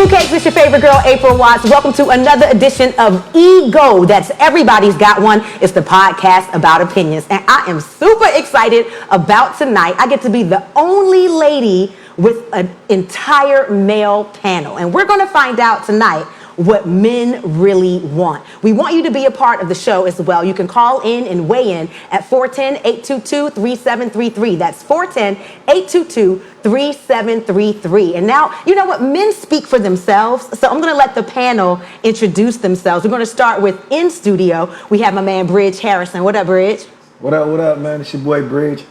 Cakes, it's your favorite girl, April Watts. Welcome to another edition of Ego. That's Everybody's Got One. It's the podcast about opinions. And I am super excited about tonight. I get to be the only lady with an entire male panel. And we're going to find out tonight what men really want. We want you to be a part of the show as well. You can call in and weigh in at 410-822-3733. That's 410-822-3733. And now, you know what? Men speak for themselves. So I'm going to let the panel introduce themselves. We're going to start with in studio. We have my man, Bridge Harrison. What up, Bridge? What up, man? It's your boy, Bridge.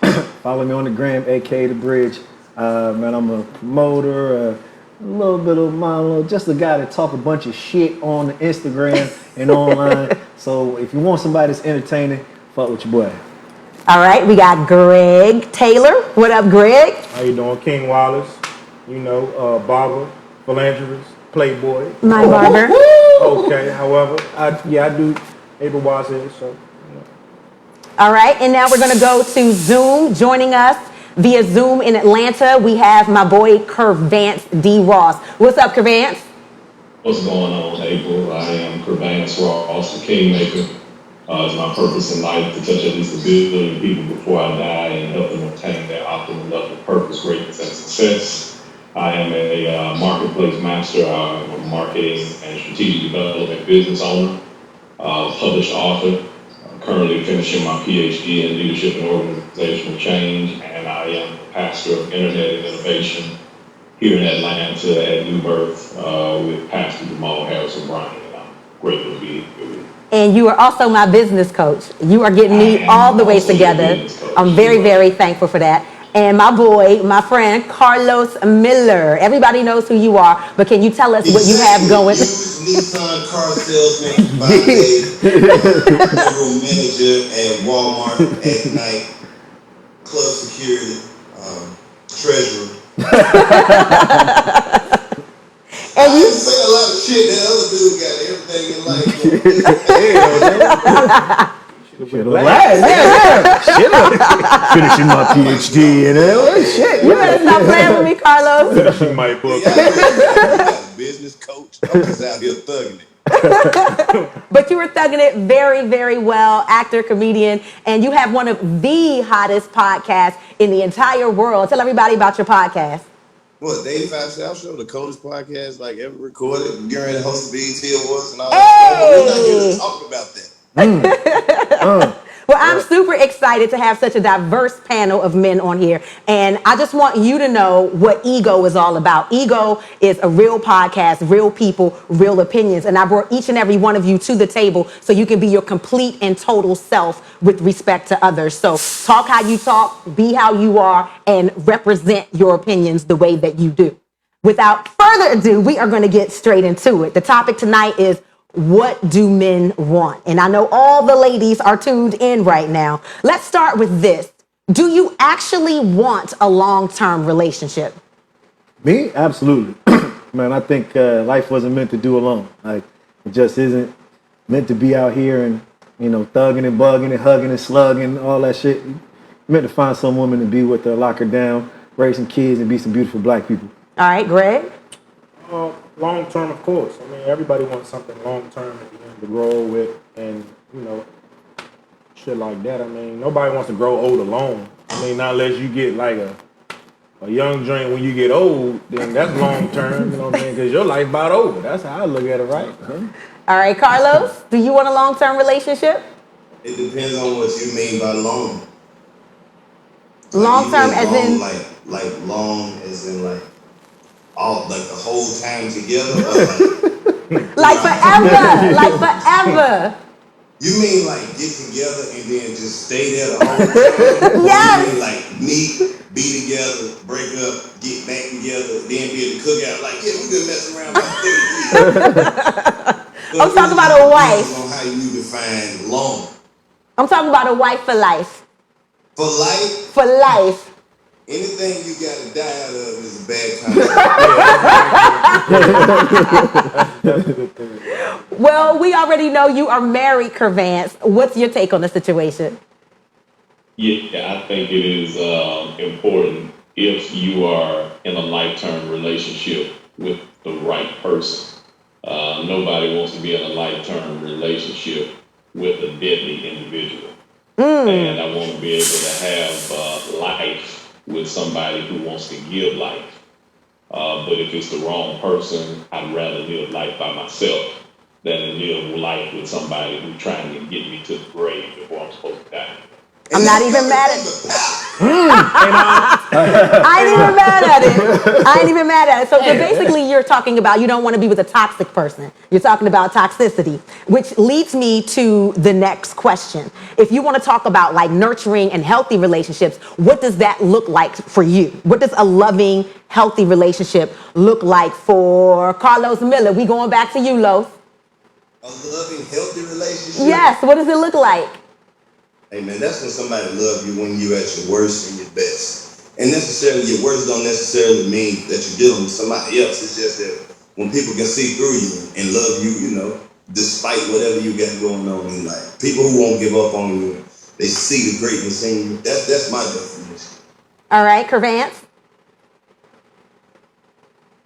Follow me on the gram, a.k.a. The Bridge. Man, I'm a promoter, a little bit of monologue, just a guy that talk a bunch of shit on Instagram and online. So if you want somebody that's entertaining, fuck with your boy. All right, we got Greg Taylor. What up, Greg? How you doing? King Wallace, barber, philanthropist, playboy. My barber. Okay, however, I do April Watts here, so. All right, and now we're going to go to Zoom. Joining us via Zoom in Atlanta, we have my boy Kervance Ross. What's up, Kervance? What's going on, April? I am Kervance Ross, the Kingmaker. It's my purpose in life to touch at least 1 billion people before I die and help them obtain their optimal level of purpose, greatness, and success. I am a marketplace master. I'm a marketing and strategic development business owner, published author. Currently finishing my PhD in leadership and organizational change, and I am a pastor of internet and innovation here in Atlanta at New Birth with Pastor Jamal Harrison Bryant, and I'm grateful to be here. And you are also my business coach. You are getting me all the way together. I'm very, very thankful for that. And my boy, my friend, Karlous Miller. Everybody knows who you are, but can you tell us what you have going? Nissan car salesman, 5 days, general manager at Walmart at night, club security, treasurer. And you say a lot of shit that other dude got everything in life. Finishing my PhD and shit. You better stop playing with me, Karlous. Finishing my book. Business coach. I'm just out here thugging it. But you were thugging it very, very well, actor, comedian, and you have one of the hottest podcasts in the entire world. Tell everybody about your podcast. What, the 85 South Show, the coldest podcast like ever recorded, during the host of BET Awards and all that. We're not here to talk about that. Well, I'm super excited to have such a diverse panel of men on here. And I just want you to know what Ego is all about. Ego is a real podcast, real people, real opinions. And I brought each and every one of you to the table so you can be your complete and total self with respect to others. So talk how you talk, be how you are, and represent your opinions the way that you do. Without further ado, we are going to get straight into it. The topic tonight is, what do men want? And I know all the ladies are tuned in right now. Let's start with this. Do you actually want a long-term relationship? Me? Absolutely. Man, I think life wasn't meant to do alone. Like, it just isn't meant to be out here and, thugging and bugging and hugging and slugging, all that shit. You're meant to find some woman to be with her, lock her down, raise some kids, and be some beautiful black people. All right, Greg? Long term, of course. I mean, everybody wants something long term at the end to grow with, and shit like that. I mean, nobody wants to grow old alone. I mean, not unless you get like a young joint when you get old, then that's long term. You know what I mean? Because your life about over. That's how I look at it, right? All right, Karlous, do you want a long term relationship? It depends on what you mean by long. Long term, as in like long as in like. All like the whole time together, like forever, like forever. You mean like get together and then just stay there the whole time? Yes. You mean like meet, be together, break up, get back together, then be able to cook out? Like, yeah, we could mess around about 30 years. I'm talking about a wife. On how you define long. I'm talking about a wife for life. For life. For life. Anything you gotta die out of is a bad contract. Well, we already know you are married, Kervance. What's your take on the situation? Yeah, I think it is important if you are in a lifetime relationship with the right person. Nobody wants to be in a lifetime relationship with a deadly individual. And I want to be able to have life with somebody who wants to give life. But if it's the wrong person, I'd rather live life by myself than to live life with somebody who's trying to get me to the grave before I'm supposed to die. I'm not even mad at it. I ain't even mad at it. I ain't even mad at it. So basically you're talking about you don't want to be with a toxic person. You're talking about toxicity, which leads me to the next question. If you want to talk about like nurturing and healthy relationships, what does that look like for you? What does a loving, healthy relationship look like for Karlous Miller? We going back to you, Los. A loving, healthy relationship? Yes, what does it look like? Hey man, that's when somebody loves you when you're at your worst and your best. And necessarily, your worst don't necessarily mean that you're dealing with somebody else. It's just that when people can see through you and love you, you know, despite whatever you got going on in life. People who won't give up on you, they see the greatness in you. That's my definition. All right, Kervance.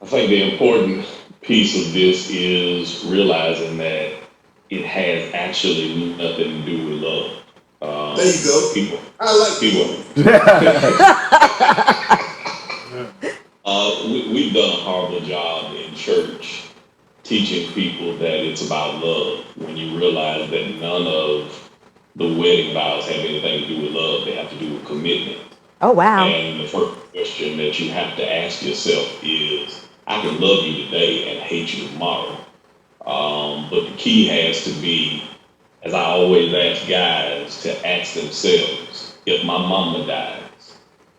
I think the important piece of this is realizing that it has actually nothing to do with love. There you go. People. I like People. We've done a horrible job in church teaching people that it's about love when you realize that none of the wedding vows have anything to do with love. They have to do with commitment. Oh, wow. And the first question that you have to ask yourself is, I can love you today and hate you tomorrow. But the key has to be, as I always ask guys to ask themselves, if my mama dies,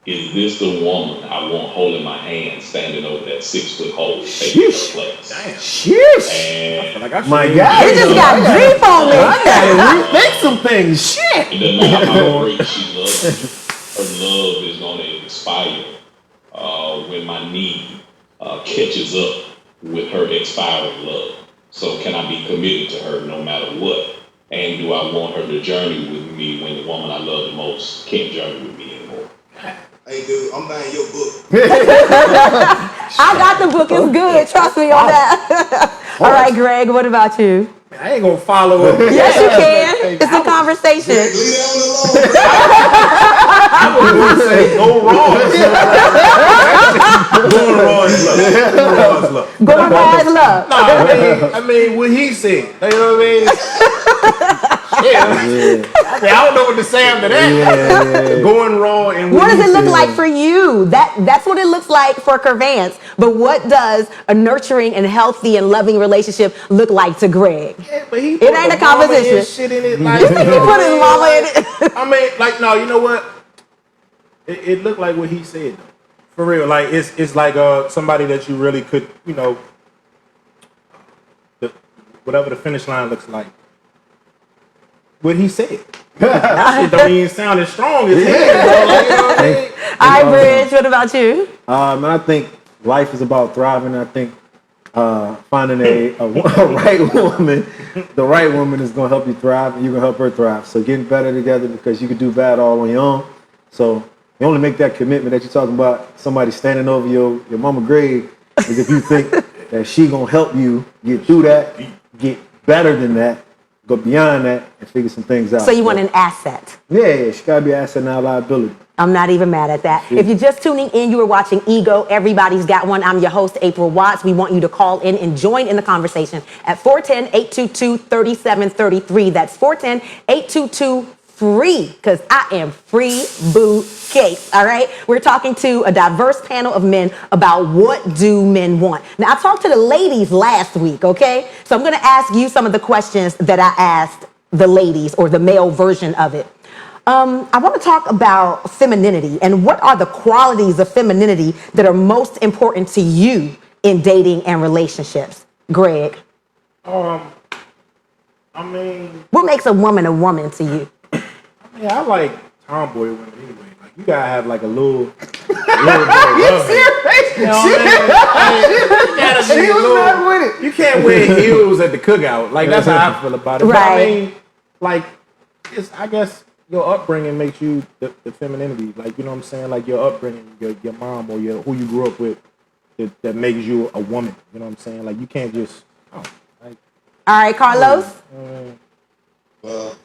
is this the woman I want holding my hand standing over that 6-foot hole taking her place? Damn. Sheesh. And My God. You just got deep on me. I gotta rethink some things. Shit. it doesn't matter how great she loves you, her love is going to expire when my need catches up with her expiring love. So can I be committed to her no matter what? And do I want her to journey with me when the woman I love the most can't journey with me anymore? Hey dude, I'm buying your book. I got the book. It's good. Trust me on that. All right, Greg, what about you? I ain't gonna follow up. Yes, you can. It's a conversation. Leave that one alone. I would say go wrong. Going wrong is love. Going raw is love. No, I mean what he said. You know what I mean? I don't know what to say after that. Going wrong and What does it look like for you? That's what it looks like for Kervance. But what does a nurturing and healthy and loving relationship look like to Greg? Yeah, but he It ain't a competition. shit in it. Like, You think he put his mama in it? I mean, like, no, you know what? It looked like what he said, though. For real. Like, it's like somebody that you really could, you know, whatever the finish line looks like. What he said. That shit don't even sound as strong as his, bro. Like, you know what I mean? All right, Bridge, what about you? I think life is about thriving. I think finding a right woman, the right woman is going to help you thrive, and you're going to help her thrive. So getting better together, because you can do bad all on your own. So you only make that commitment that you're talking about, somebody standing over your mama grave, is if you think that she going to help you get through that, get better than that, go beyond that, and figure some things out. So you want an asset. Yeah, she got to be an asset, not a liability. I'm not even mad at that. If you're just tuning in, you are watching Ego. Everybody's got one. I'm your host, April Watts. We want you to call in and join in the conversation at 410-822-3733. That's 410-822-FREE, because I am free boo case. All right. We're talking to a diverse panel of men about what do men want. Now, I talked to the ladies last week. OK, so I'm going to ask you some of the questions that I asked the ladies, or the male version of it. I want to talk about femininity and what are the qualities of femininity that are most important to you in dating and relationships. Greg. I mean, What makes a woman to you? yeah, I like tomboy women anyway. Like, you gotta have like a little bit of love. You know what I mean? You gotta be a little. You can't wear heels at the cookout. Like, that's how I feel about it. Right. But I mean, like, I guess your upbringing makes you the femininity. Like, you know what I'm saying? Like, your upbringing, your mom or who you grew up with that makes you a woman. You know what I'm saying? Like you can't just. Like, All right, Carlos. Well,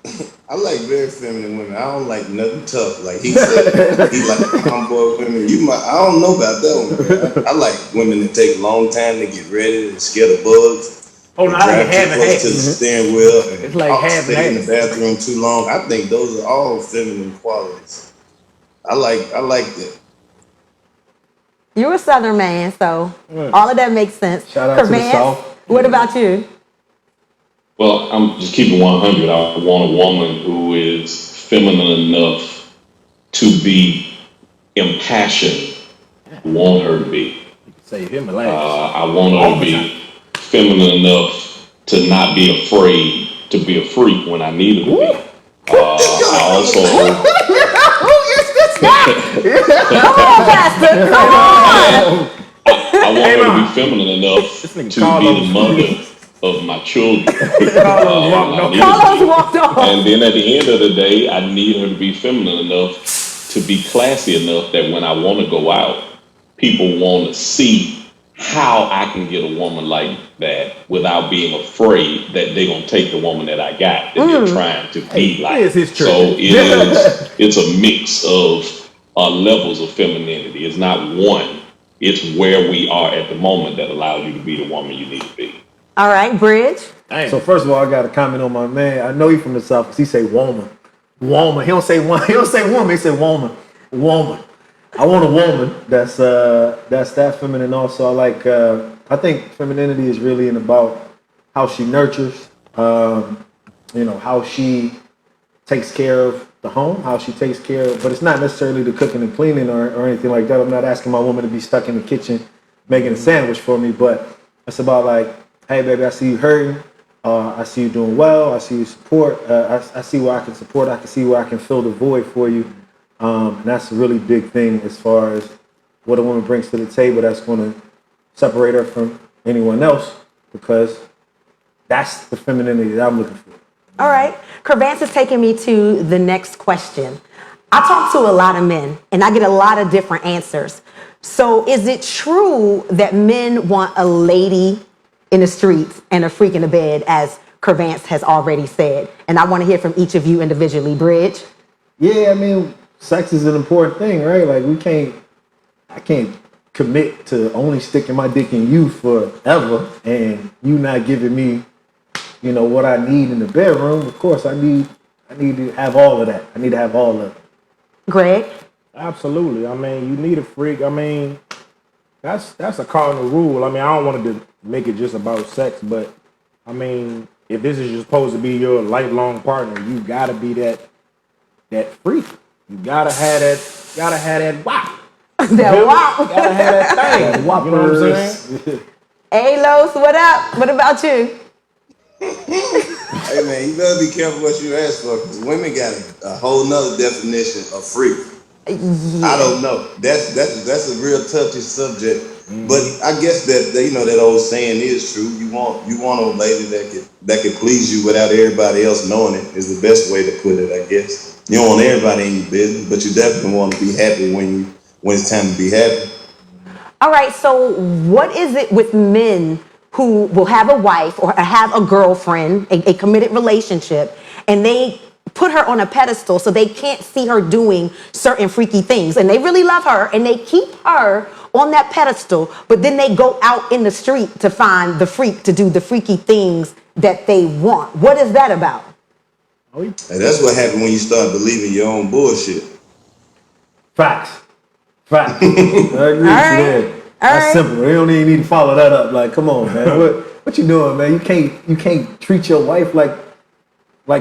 I like very feminine women. I don't like nothing tough. Like he said, he like tomboy women. I don't know about that one, man. I like women that take a long time to get ready and scared of bugs. oh no, I Drive like too half and close half. to the steering wheel and It's like half and stay in the half. bathroom too long. I think those are all feminine qualities. I like that. You're a Southern man, so all of that makes sense. Shout out to the Kervance, South. what about you? Well, I'm just keeping 100. I want a woman who is feminine enough to be impassioned. I want her to be. Save him a laugh. I want her to be feminine enough to not be afraid to be a freak when I need her to be. I also. Who is this guy? Come on, Pastor. Come on. I want her to be feminine enough to be the mother of my children. Carlos walked off. And then at the end of the day, I need her to be feminine enough to be classy enough that when I want to go out, people want to see how I can get a woman like that without being afraid that they're going to take the woman that I got, that they're trying to be like. So it's a mix of levels of femininity. It's not one. It's where we are at the moment that allows you to be the woman you need to be. All right, Bridge. So first of all, I got to comment on my man. I know he from the South because he say woman. Woman. He don't say woman. He don't say woman. He say woman. Woman. I want a woman that's that feminine also. I think femininity is really about how she nurtures, how she takes care of the home, how she takes care of, but it's not necessarily the cooking and cleaning or anything like that. I'm not asking my woman to be stuck in the kitchen making a sandwich for me, but it's about like, hey baby, I see you hurting. I see you doing well. I see you support. I see where I can support. I can see where I can fill the void for you. And that's a really big thing as far as what a woman brings to the table that's going to separate her from anyone else, because that's the femininity that I'm looking for. All right. Kervance is taking me to the next question. I talk to a lot of men, and I get a lot of different answers. So is it true that men want a lady in the streets and a freak in the bed, as Kervance has already said? And I want to hear from each of you individually. Bridge? Yeah, I mean, sex is an important thing, right? Like I can't commit to only sticking my dick in you forever and you not giving me, what I need in the bedroom. Of course, I need to have all of that. I need to have all of it. Greg? Absolutely. I mean, you need a freak. I mean, that's a cardinal rule. I mean, I don't want to make it just about sex, but I mean, if this is supposed to be your lifelong partner, you gotta be that freak. You gotta have that wop. That wop. You gotta have that thing. You know what I'm saying? Hey, Los, what up? What about you? Hey man, you better be careful what you ask for, because women got a whole nother definition of freak. Yeah. I don't know. That's a real touchy subject. But I guess that old saying is true. You want a lady that can please you without everybody else knowing it, is the best way to put it, I guess. You don't want everybody in your business, but you definitely want to be happy when it's time to be happy. All right, so what is it with men who will have a wife or have a girlfriend, a committed relationship, and they put her on a pedestal so they can't see her doing certain freaky things, and they really love her and they keep her on that pedestal, but then they go out in the street to find the freak to do the freaky things that they want? What is that about? And that's what happened when you start believing your own bullshit. Facts. I agree with you there. That's simple. You don't even need to follow that up. Like, come on, man. What you doing, man? You can't treat your wife like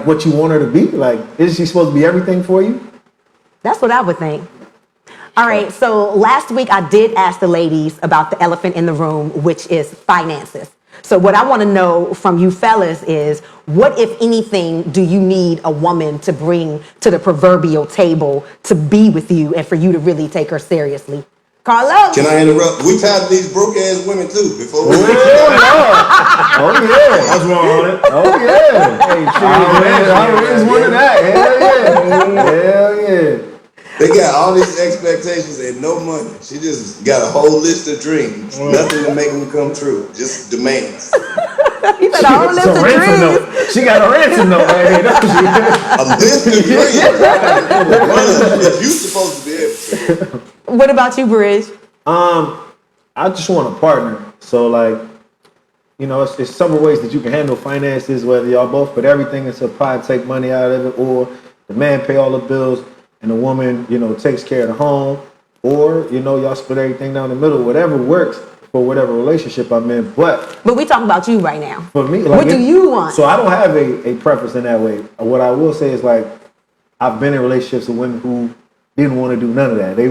what you want her to be. Like, is she supposed to be everything for you? That's what I would think. All right, so last week I did ask the ladies about the elephant in the room, which is finances. So what I want to know from you fellas is, what, if anything, do you need a woman to bring to the proverbial table to be with you and for you to really take her seriously? Karlous? Can I interrupt? We tired of these broke ass women too. Before we Oh yeah. That's wrong on it. Oh yeah. Hey, I always wanted that. Hell yeah. They got all these expectations and no money. She just got a whole list of dreams. Nothing to make them come true. Just demands. He said, "All It's a list of ransom dreams." note. She got a ransom note right here, don't she? A list of dreams. One of them that you supposed to be able to. What about you, Bridge? I just want a partner. So like, you know, it's several ways that you can handle finances, whether y'all both put everything into a pot, take money out of it, or the man pay all the bills and the woman, you know, takes care of the home, or, you know, y'all split everything down the middle, whatever works for whatever relationship I'm in. But we talking about you right now. for me, like, What do you want? So I don't have a preference in that way. What I will say is, like, I've been in relationships with women who didn't want to do none of that. They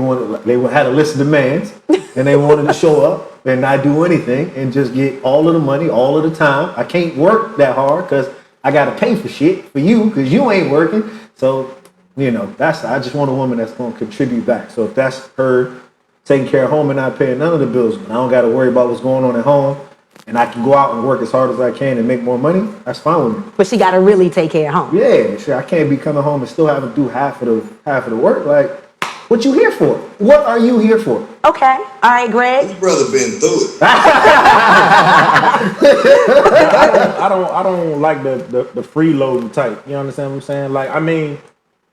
had a list of demands, and they wanted to show up and not do anything and just get all of the money all of the time. I can't work that hard because I got to pay for shit for you because you ain't working. So, you know, I just want a woman that's going to contribute back. So if that's her taking care of home and not paying none of the bills, I don't got to worry about what's going on at home, and I can go out and work as hard as I can and make more money, that's fine with me. But she got to really take care of home. Yeah, sure. I can't be coming home and still having to do half of the work. Like, what you here for? What are you here for? Okay. All right, Greg. This brother been through it. I don't like the freeloading type. You understand what I'm saying? Like, I mean,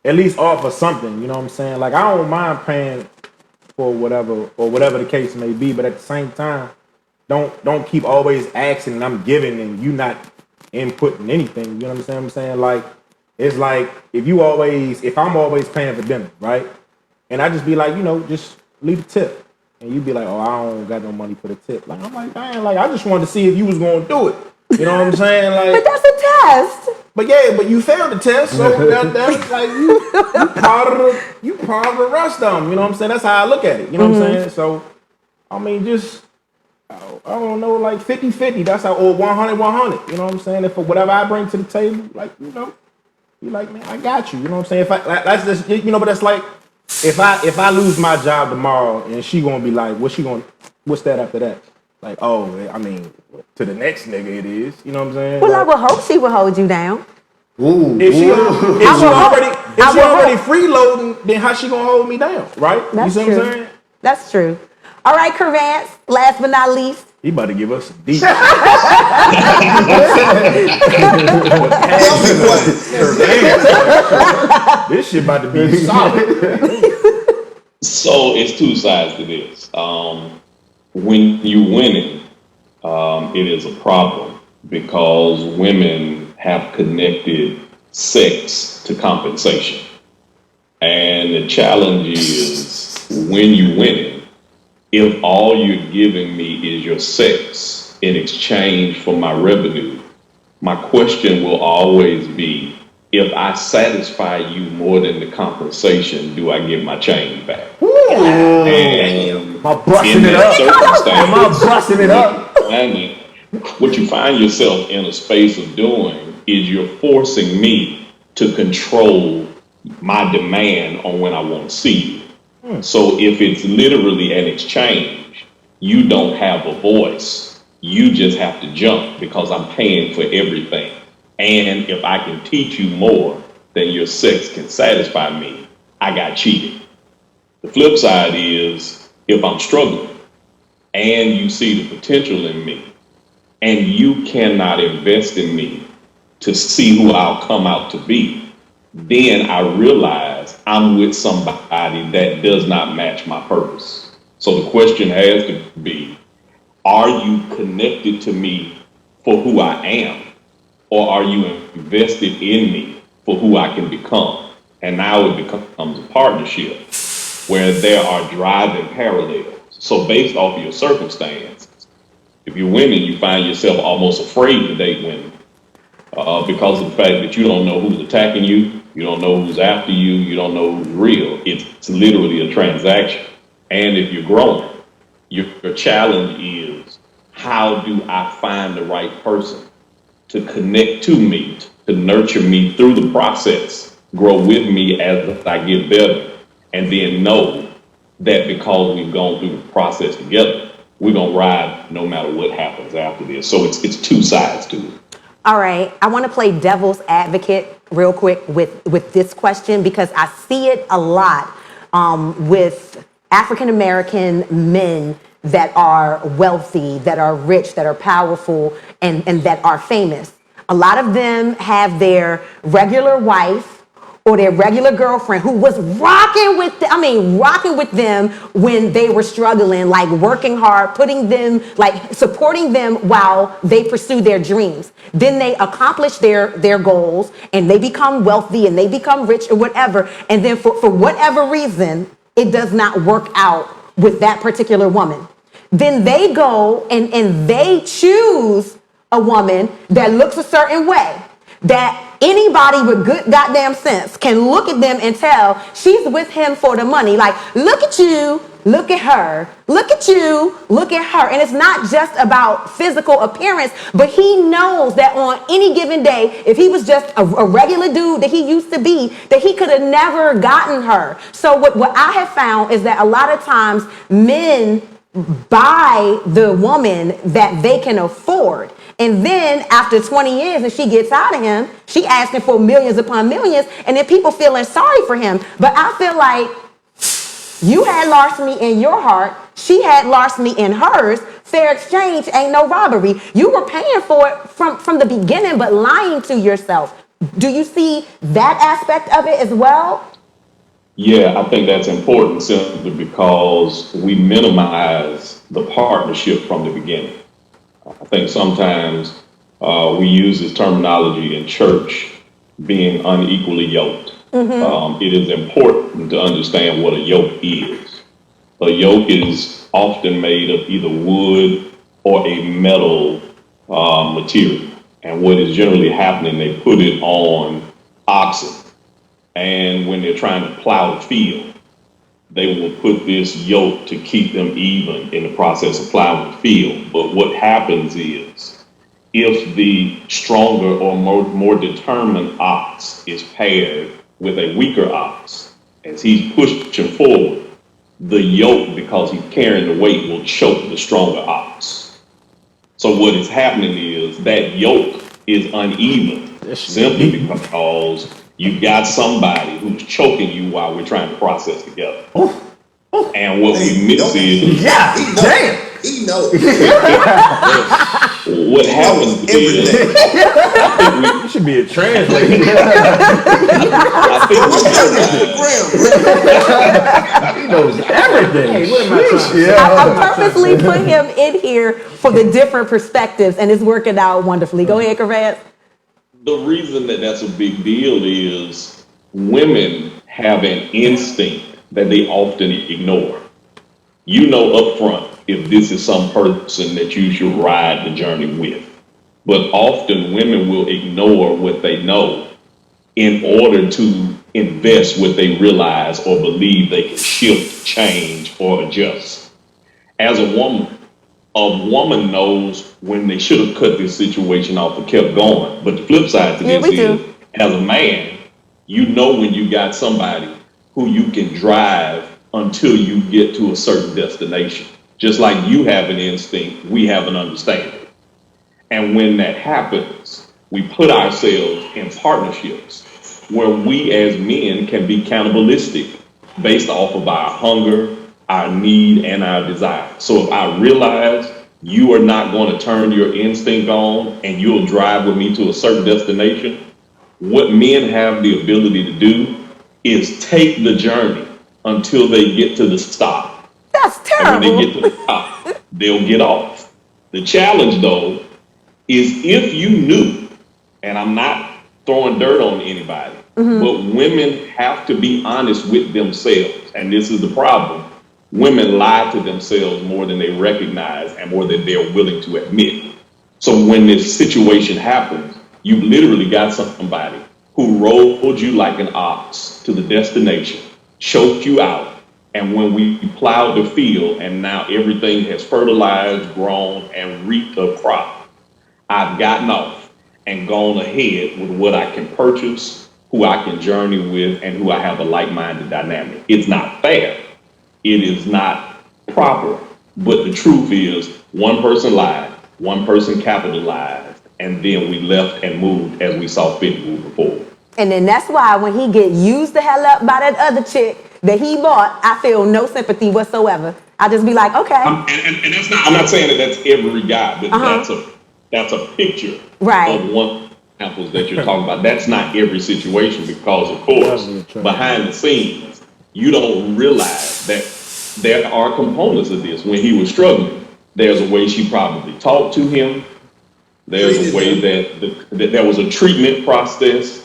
at least offer something. You know what I'm saying? Like, I don't mind paying for whatever the case may be, but at the same time, don't keep always asking and I'm giving and you not inputting anything. You understand what I'm saying? Like, it's like if I'm always paying for dinner, right? And I just be like, you know, just leave a tip. And you be like, oh, I don't got no money for the tip. Like, I'm like, man, like, I just wanted to see if you was going to do it. You know what I'm saying? Like, But that's a test. but you failed the test, so that's like you part of the rest of them. You know what I'm saying? That's how I look at it. You know what I'm saying? So, I mean, just, I don't know, like 50-50. That's how, or 100-100. You know what I'm saying? If for whatever I bring to the table, like, you know, you like, man, I got you. You know what I'm saying? If that's just, you know, but that's like, if I lose my job tomorrow and she gonna be like, what's that after that? Like, oh, I mean, to the next nigga it is. You know what I'm saying? Well, like, I would hope she would hold you down. Ooh, If she already hope. freeloading, then how she gonna hold me down, right? That's you see true. what I'm saying? That's true. All right, Kervance, last but not least. He about to give us some deep. This shit about to be solid. So it's two sides to this. When you're winning, it is a problem because women have connected sex to compensation. And the challenge is when you're winning, if all you're giving me is your sex in exchange for my revenue, my question will always be, if I satisfy you more than the compensation, do I get my change back? And am I busting it up? Am I busting it up? What you find yourself in a space of doing is you're forcing me to control my demand on when I want to see you. So if it's literally an exchange, you don't have a voice. You just have to jump because I'm paying for everything. And if I can teach you more than your sex can satisfy me, I got cheated. The flip side is if I'm struggling and you see the potential in me and you cannot invest in me to see who I'll come out to be, then I realize I'm with somebody that does not match my purpose. So the question has to be, are you connected to me for who I am? Or are you invested in me for who I can become? And now it becomes a partnership where there are driving parallels. So based off of your circumstance, if you're winning, you find yourself almost afraid to date women because of the fact that you don't know who's attacking you, you don't know who's after you, you don't know who's real. It's literally a transaction. And if you're growing, your challenge is, how do I find the right person to connect to me, to nurture me through the process, grow with me as I get better, and then know that because we've gone through the process together, we're gonna ride no matter what happens after this. So it's two sides to it. All right, I want to play devil's advocate real quick with this question because I see it a lot. with African American men that are wealthy, that are rich, that are powerful, and that are famous. A lot of them have their regular wife or their regular girlfriend who was rocking with them when they were struggling, like working hard, putting them, like supporting them while they pursue their dreams. Then they accomplish their goals and they become wealthy and they become rich or whatever. And then for whatever reason, it does not work out with that particular woman. Then they go and they choose a woman that looks a certain way, that anybody with good goddamn sense can look at them and tell she's with him for the money. Like, look at you, look at her, look at you, look at her. And it's not just about physical appearance, but he knows that on any given day, if he was just a regular dude that he used to be, that he could have never gotten her. So what I have found is that a lot of times men buy the woman that they can afford. And then after 20 years and she gets out of him, she asking for millions upon millions, and then people feeling sorry for him. But I feel like you had larceny in your heart, she had larceny in hers. Fair exchange ain't no robbery. You were paying for it from the beginning, but lying to yourself. Do you see that aspect of it as well? Yeah, I think that's important simply because we minimize the partnership from the beginning. I think sometimes we use this terminology in church, being unequally yoked. It is important to understand what a yoke is. A yoke is often made of either wood or a metal material. And what is generally happening, they put it on oxen. And when they're trying to plow the field, they will put this yoke to keep them even in the process of plowing the field. But what happens is, if the stronger or more determined ox is paired with a weaker ox, as he's pushing forward, the yoke, because he's carrying the weight, will choke the stronger ox. So what is happening is that yoke is uneven simply because you got somebody who's choking you while we're trying to process together. And what we miss is... Yeah, damn. He knows. What happens is... You should be a translator. I think He knows everything. Hey, what am I trying to say? I purposely put him in here for the different perspectives, and it's working out wonderfully. Go ahead, Kervance. the reason that that's a big deal is women have an instinct that they often ignore. You know up front if this is some person that you should ride the journey with. But often women will ignore what they know in order to invest what they realize or believe they can shift, change, or adjust. As a woman knows when they should have cut this situation off and kept going. But the flip side to this is, as a man, you know when you got somebody who you can drive until you get to a certain destination. Just like you have an instinct, we have an understanding. And when that happens, we put ourselves in partnerships where we as men can be cannibalistic based off of our hunger, our need, and our desire. So if I realize you are not going to turn your instinct on and you'll drive with me to a certain destination, what men have the ability to do is take the journey until they get to the stop. That's terrible. And when they get to the stop, they'll get off. The challenge, though, is if you knew, and I'm not throwing dirt on anybody, but women have to be honest with themselves. And this is the problem. Women lie to themselves more than they recognize and more than they're willing to admit. So when this situation happens, you literally got somebody who rolled you like an ox to the destination, choked you out, and when we plowed the field and now everything has fertilized, grown, and reaped a crop, I've gotten off and gone ahead with what I can purchase, who I can journey with, and who I have a like-minded dynamic. It's not fair. It is not proper. But the truth is, one person lied, one person capitalized, and then we left and moved as we saw fit moving forward. And then that's why when he get used the hell up by that other chick, that he bought, I feel no sympathy whatsoever. I just be like, okay. And that's not. I'm not saying that that's every guy, but that's a picture Right. of one apples that you're talking about. That's not every situation because, of course, behind the scenes, you don't realize that there are components of this. When he was struggling, there's a way she probably talked to him. There's a way that there was a treatment process.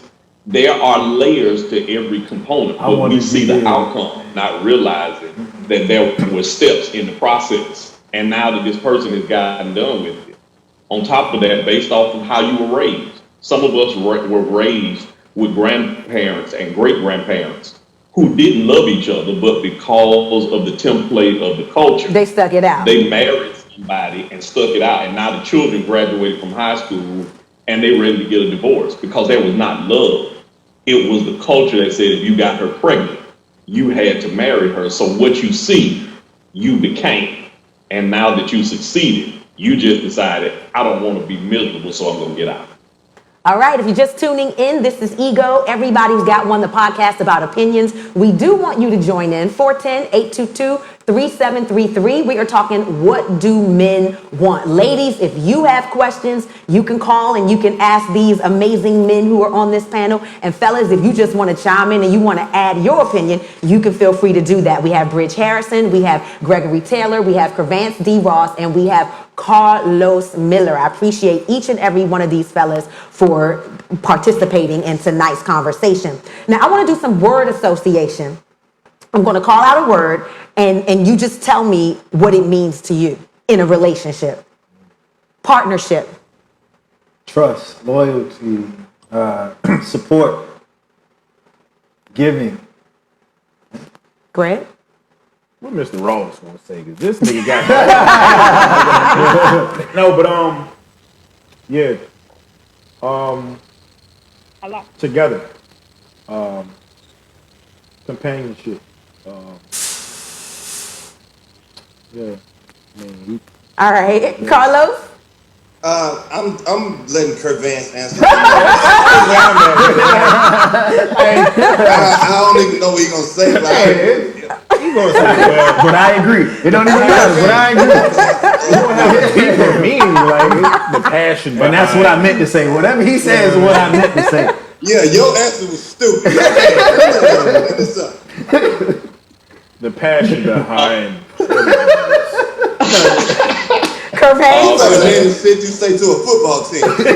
There are layers to every component, but we see the outcome, not realizing that there were steps in the process. And now that this person has gotten done with it, on top of that, based off of how you were raised, some of us were raised with grandparents and great grandparents who didn't love each other, but because of the template of the culture, they stuck it out. They married somebody and stuck it out, and now the children graduated from high school and they're ready to get a divorce because there was not love. It was the culture that said if you got her pregnant, you had to marry her. So what you see, you became. And now that you succeeded, you just decided, I don't want to be miserable, so I'm going to get out. All right, if you're just tuning in, this is Ego. Everybody's Got One, the podcast about opinions. We do want you to join in. 410-822-3733. We are talking, what do men want? Ladies, if you have questions, you can call and you can ask these amazing men who are on this panel. And fellas, if you just want to chime in and you want to add your opinion, you can feel free to do that. We have Bridge Harrison, we have Gregory Taylor, we have Kervance Ross, and we have Karlous Miller. I appreciate each and every one of these fellas for participating in tonight's conversation. Now, I want to do some word association. I'm going to call out a word, and you just tell me what it means to you in a relationship. Partnership. Trust, loyalty, support, giving. Greg? What Mr. Ross gonna say? Cause this nigga got no, but yeah, together, companionship, yeah. All right, Karlous. I'm letting Kervance answer. I don't even know what he's gonna say, but He's gonna say, well, But I agree. It don't even matter, but I agree. deeper meaning, like the passion. And that's what I meant to say. Whatever he says is what I meant to say. yeah, your answer was stupid. Let this up. The passion behind. Kervance. Like a man who said you say to a football team, you have to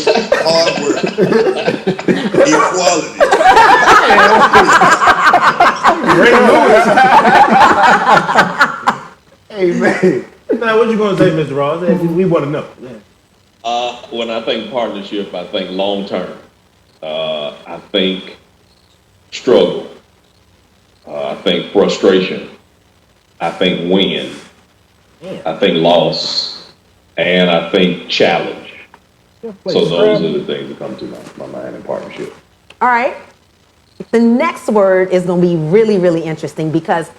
do hard work, equality. Hey, man. Now, what you gonna say, Mr. Ross? We want to know. Yeah. When I think partnership, I think long term. I think struggle. I think frustration. I think win. I think loss. And I think challenge. So those are the things that come to my mind in partnership. All right. The next word is going to be really, really interesting because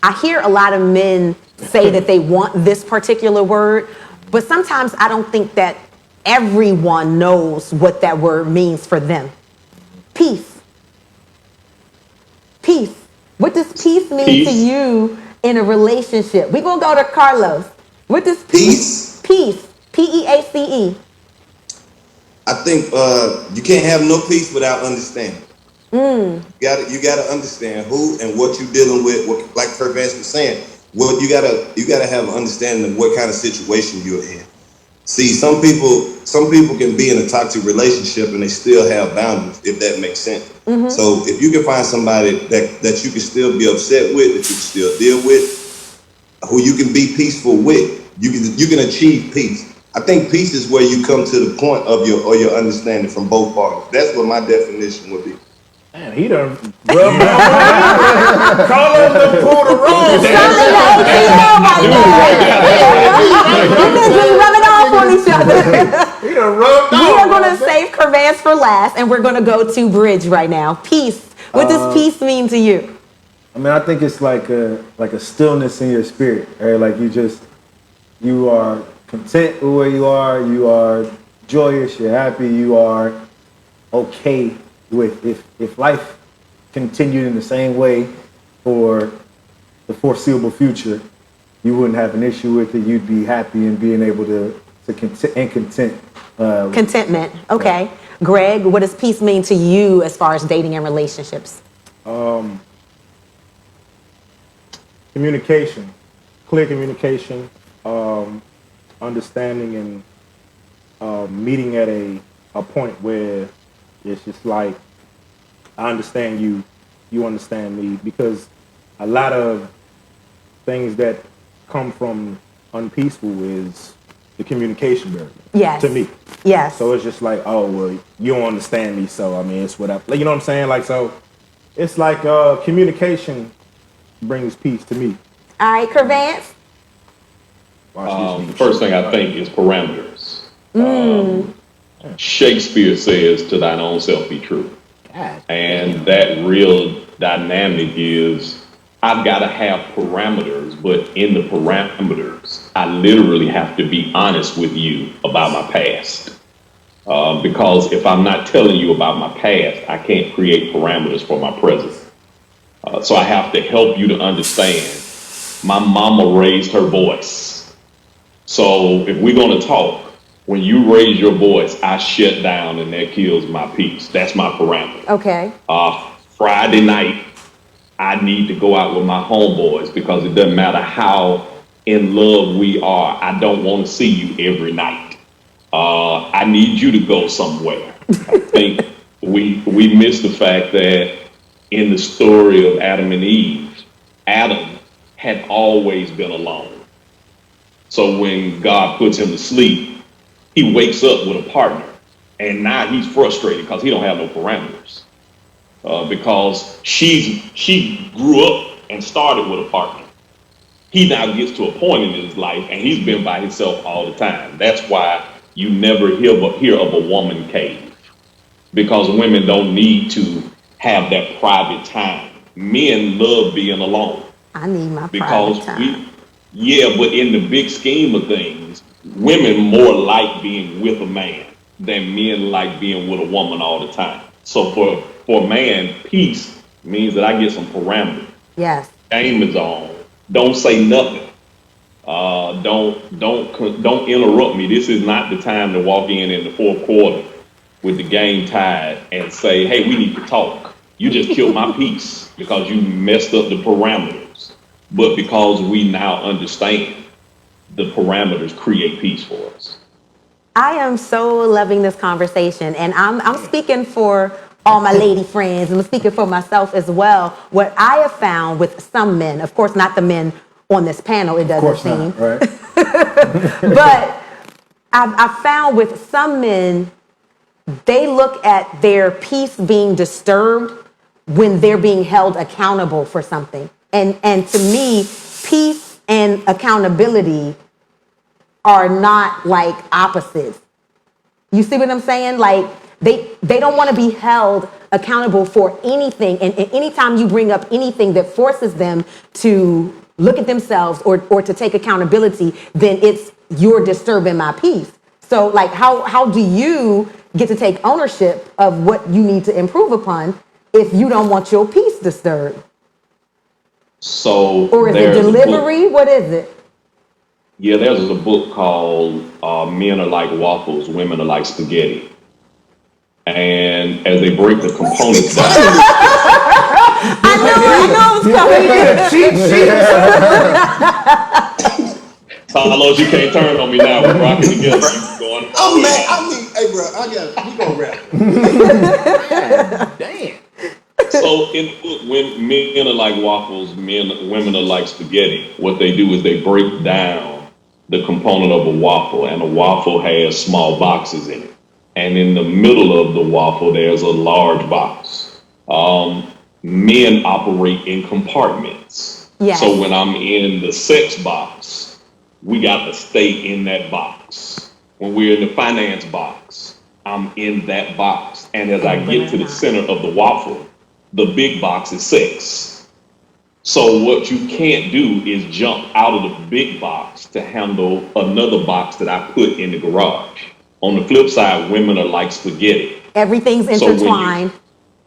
I hear a lot of men say that they want this particular word, but sometimes I don't think that everyone knows what that word means for them. Peace. Peace. What does peace mean to you in a relationship? We're going to go to Karlous. What does peace? Peace. P-E-A-C-E. I think you can't have no peace without understanding. You gotta understand who and what you're dealing with. What, like Kervance was saying, well, you gotta have an understanding of what kind of situation you're in. See, some people can be in a toxic relationship and they still have boundaries, if that makes sense. So if you can find somebody that you can still be upset with, that you can still deal with, who you can be peaceful with, you can achieve peace. I think peace is where you come to the point of your understanding from both parties. That's what my definition would be. Man, he done rubbed it off. Karlous done pulled the rug. Rub it off on each other. He done rubbed off. We are going to save Kervance for last, and we're going to go to Bridge right now. Peace. What does peace mean to you? I mean, I think it's like a stillness in your spirit, right? Like you are content with where you are joyous, you're happy, you are okay with if life continued in the same way, for the foreseeable future, you wouldn't have an issue with it. You'd be happy in being able to content. Contentment. Okay. Greg, what does peace mean to you as far as dating and relationships? Communication, clear communication, understanding, and meeting at a point where it's just like, I understand you, you understand me, because a lot of things that come from unpeaceful is the communication barrier. Yes. To me. Yes. So it's just like, oh, well, you don't understand me, so I mean, it's whatever. Like, you know what I'm saying? Like, so it's like communication brings peace to me. All right, Kervance. First thing I think is parameters. Shakespeare says, "To thine own self be true." And that real dynamic is, I've got to have parameters, but in the parameters, I literally have to be honest with you about my past. Because if I'm not telling you about my past, I can't create parameters for my present. So I have to help you to understand. My mama raised her voice. So if we're going to talk, when you raise your voice, I shut down and that kills my peace. That's my parameter. Okay. Friday night, I need to go out with my homeboys because it doesn't matter how in love we are. I don't want to see you every night. I need you to go somewhere. I think we miss the fact that in the story of Adam and Eve, Adam had always been alone. So when God puts him to sleep, he wakes up with a partner. And now he's frustrated because he don't have no parameters. Because she grew up and started with a partner. He now gets to a point in his life and he's been by himself all the time. That's why you never hear of a woman cave. Because women don't need to have that private time. Men love being alone. I need my Because private time. but in the big scheme of things, women more like being with a man than men like being with a woman all the time. So for a man, peace means that I get some parameters. Yes. Game is on. Don't say nothing. Don't interrupt me. This is not the time to walk in the fourth quarter with the game tied and say, "Hey, we need to talk." You just killed my peace because you messed up the parameters. But because we now understand, the parameters create peace for us. I am so loving this conversation, and I'm speaking for all my lady friends, and I'm speaking for myself as well. What I have found with some men, of course, not the men on this panel, it doesn't seem, Not, right? but I've found with some men, they look at their peace being disturbed when they're being held accountable for something. And to me, peace and accountability are not like opposites. You see what I'm saying? Like they don't want to be held accountable for anything. And anytime you bring up anything that forces them to look at themselves or to take accountability, then you're disturbing my peace. So like how do you get to take ownership of what you need to improve upon if you don't want your peace disturbed? So Or is it delivery? What is it? Yeah, there's a book called Men Are Like Waffles, Women Are Like Spaghetti. And as they break the components down. I know it was coming. Carlos, you can't turn on me now. We're rocking together. Going I'm mad. I mean, hey, bro, we gonna rap. Damn. So in the book, when men are like waffles, women are like spaghetti. What they do is they break down the component of a waffle, and a waffle has small boxes in it. And in the middle of the waffle, there's a large box. Men operate in compartments. Yes. So when I'm in the sex box, we got to stay in that box. When we're in the finance box, I'm in that box. And as I get to the center of the waffle, the big box is sex. So what you can't do is jump out of the big box to handle another box that I put in the garage. On the flip side, women are like spaghetti. Everything's intertwined.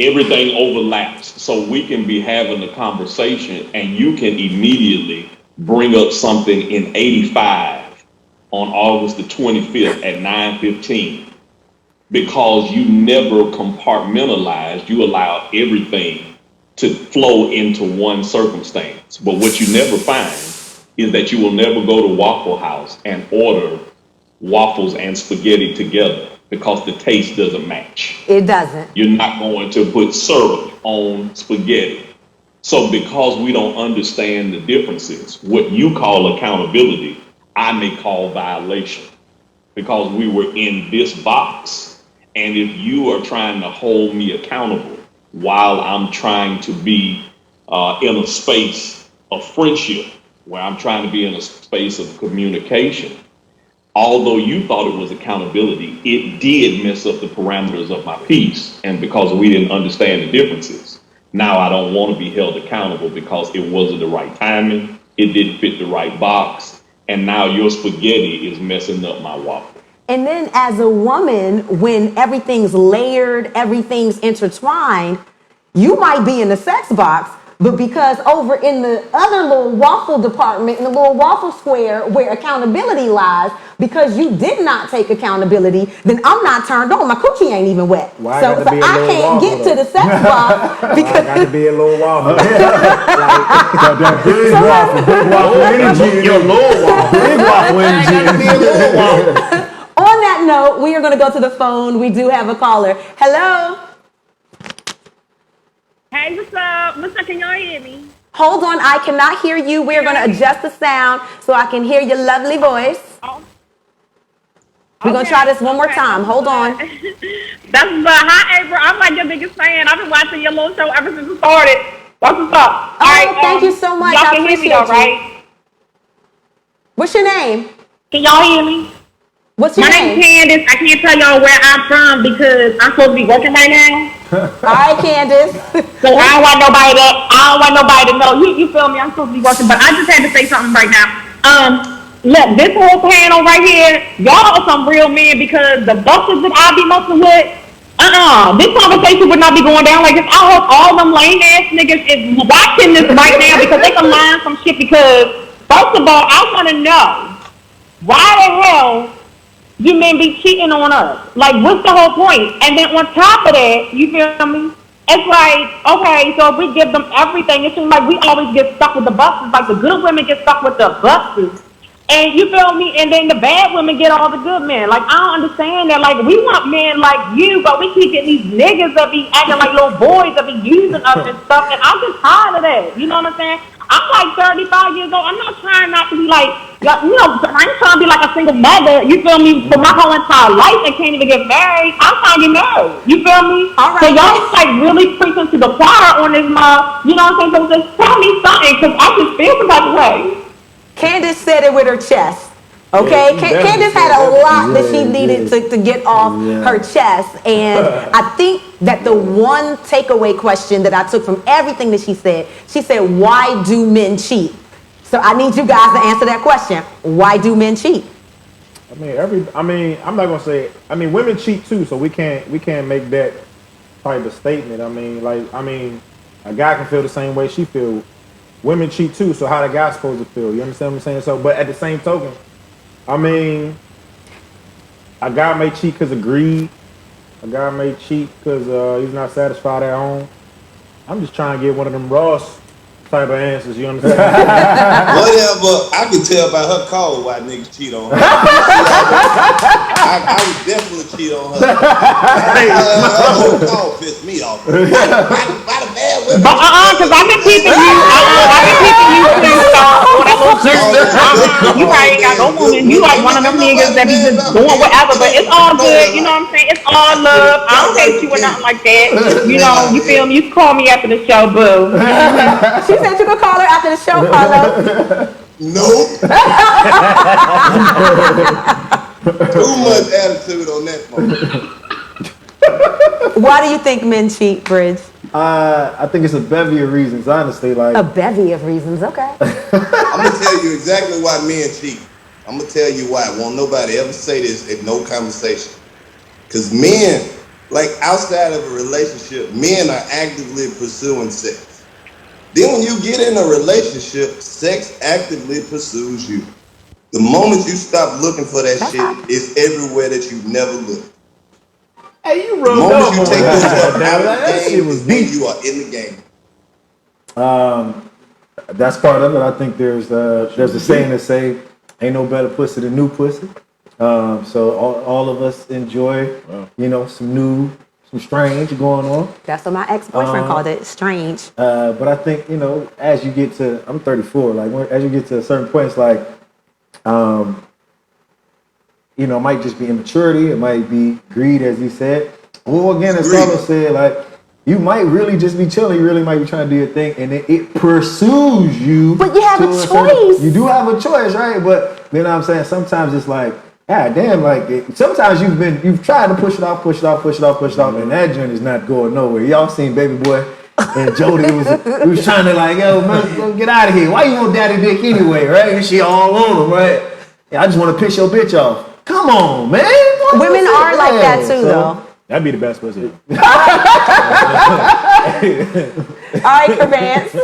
everything overlaps. So we can be having a conversation and you can immediately bring up something in 85 on August the 25th at 9:15 because you never compartmentalized, you allowed everything to flow into one circumstance. But what you never find is that you will never go to Waffle House and order waffles and spaghetti together because the taste doesn't match. It doesn't. You're not going to put syrup on spaghetti. So because we don't understand the differences, what you call accountability, I may call violation because we were in this box. And if you are trying to hold me accountable while I'm trying to be in a space of friendship, where I'm trying to be in a space of communication, although you thought it was accountability, it did mess up the parameters of my piece. And because we didn't understand the differences, now I don't want to be held accountable because it wasn't the right timing, it didn't fit the right box, and now your spaghetti is messing up my waffle. And then as a woman, when everything's layered, everything's intertwined, you might be in the sex box, but because over in the other little waffle department, in the little waffle square where accountability lies, because you did not take accountability, then I'm not turned on. My coochie ain't even wet. Why I so got to be a I little can't waffle, get though? to the sex box I because got to be a little waffle. That big waffle energy. Your little waffle. Big waffle I got to be a energy. little waffle. on that note, we are going to go to the phone. We do have a caller. Hello. Hey, what's up? Can y'all hear me? Hold on, I cannot hear you. We're going to adjust the sound so I can hear your lovely voice. Oh. We're going to try this one more time. Hold on. That's hi, April. I'm like your biggest fan. I've been watching your little show ever since it started. What's up? Oh, thank you so much. Y'all I can hear me appreciate though, right? What's your name? Can y'all hear me? What's your My name? name's Candace. I can't tell y'all where I'm from because I'm supposed to be working right now. All right, Candace. So I don't want nobody to know. You feel me? I'm supposed to be working, but I just had to say something right now. Look, this whole panel right here, y'all are some real men because the busters that I be messing with, this conversation would not be going down like this. I hope all them lame ass niggas is watching this right now because they can learn some shit because, first of all, I want to know why the hell you men be cheating on us? Like, what's the whole point? And then on top of that, you feel me? It's like, okay, so if we give them everything, it seems like we always get stuck with the busters. Like, the good women get stuck with the busters. And you feel me? And then the bad women get all the good men. Like, I don't understand that. Like, we want men like you, but we keep getting these niggas that be acting like little boys that be using us and stuff. And I'm just tired of that. You know what I'm saying? I'm like 35 years old. I'm not trying not to be like, I ain't trying to be like a single mother, you feel me, for my whole entire life and can't even get married. I'm trying to get married. You feel me? All right. So y'all just like really preaching to the choir on this month. You know what I'm saying? So just tell me something because I just feel some type of way. Candace said it with her chest. Okay, Yeah, Candace had a lot that she Yeah, needed yeah. to get off her chest. And I think that the one takeaway question that I took from everything that she said, why do men cheat? So I need you guys to answer that question. Why do men cheat? I'm not gonna say. Women cheat too, so we can't make that type of statement. A guy can feel the same way she feel. Women cheat too, so how the guy supposed to feel? You understand what I'm saying? So, but at the same token, a guy may cheat because of greed. A guy may cheat because he's not satisfied at home. I'm just trying to get one of them Ross type of answers. You understand? Whatever. I can tell by her call why niggas cheat on her. I would definitely cheat on her. Her whole call pissed me off. Why the bad women? But because I've been keeping you. I've been keeping you too. So when I go through, you probably ain't got no woman. You like one of them niggas that be just doing whatever. But it's all good. You know what I'm saying? It's all love. I don't hate you or nothing like that. You know, you feel me? You can call me after the show, boo. She said you could call her after the show, Karlous. Nope. Too much attitude on that phone. Why do you think men cheat, Bridge? I think it's a bevy of reasons, honestly. Like A bevy of reasons, okay. I'm gonna tell you exactly why men cheat. I'm gonna tell you why. Won't nobody ever say this in no conversation. Cause men Like outside of a relationship, men are actively pursuing sex. Then when you get in a relationship, sex actively pursues you. The moment you stop looking for that That's shit, how. it's everywhere that you've never looked. Hey, you The rubbed moment off you on take that. yourself Damn, out of the that shit game was is when deep. you are in the game. That's part of it. I think there's a saying that say, "Ain't no better pussy than new pussy." So all of us enjoy, some strange going on. That's what my ex-boyfriend called it. Strange. But I think as you get to, I'm 34. As you get to a certain point, it's like, it might just be immaturity. It might be greed, as he said. Or again, as Karlous said, like, you might really just be chilling. You really might be trying to do your thing, and it pursues you. But you have a choice. You do have a choice, right? But you know what I'm saying? Sometimes it's like, God damn, sometimes you've tried to push it off, and that joint is not going nowhere. Y'all seen Baby Boy and Jody was trying to like, yo, man, get out of here. Why you want daddy dick anyway, right? And she all on him, right? Yeah, I just want to piss your bitch off. Come on, man. Women are like that too, though. That'd be the best pussy. All right, Kervance.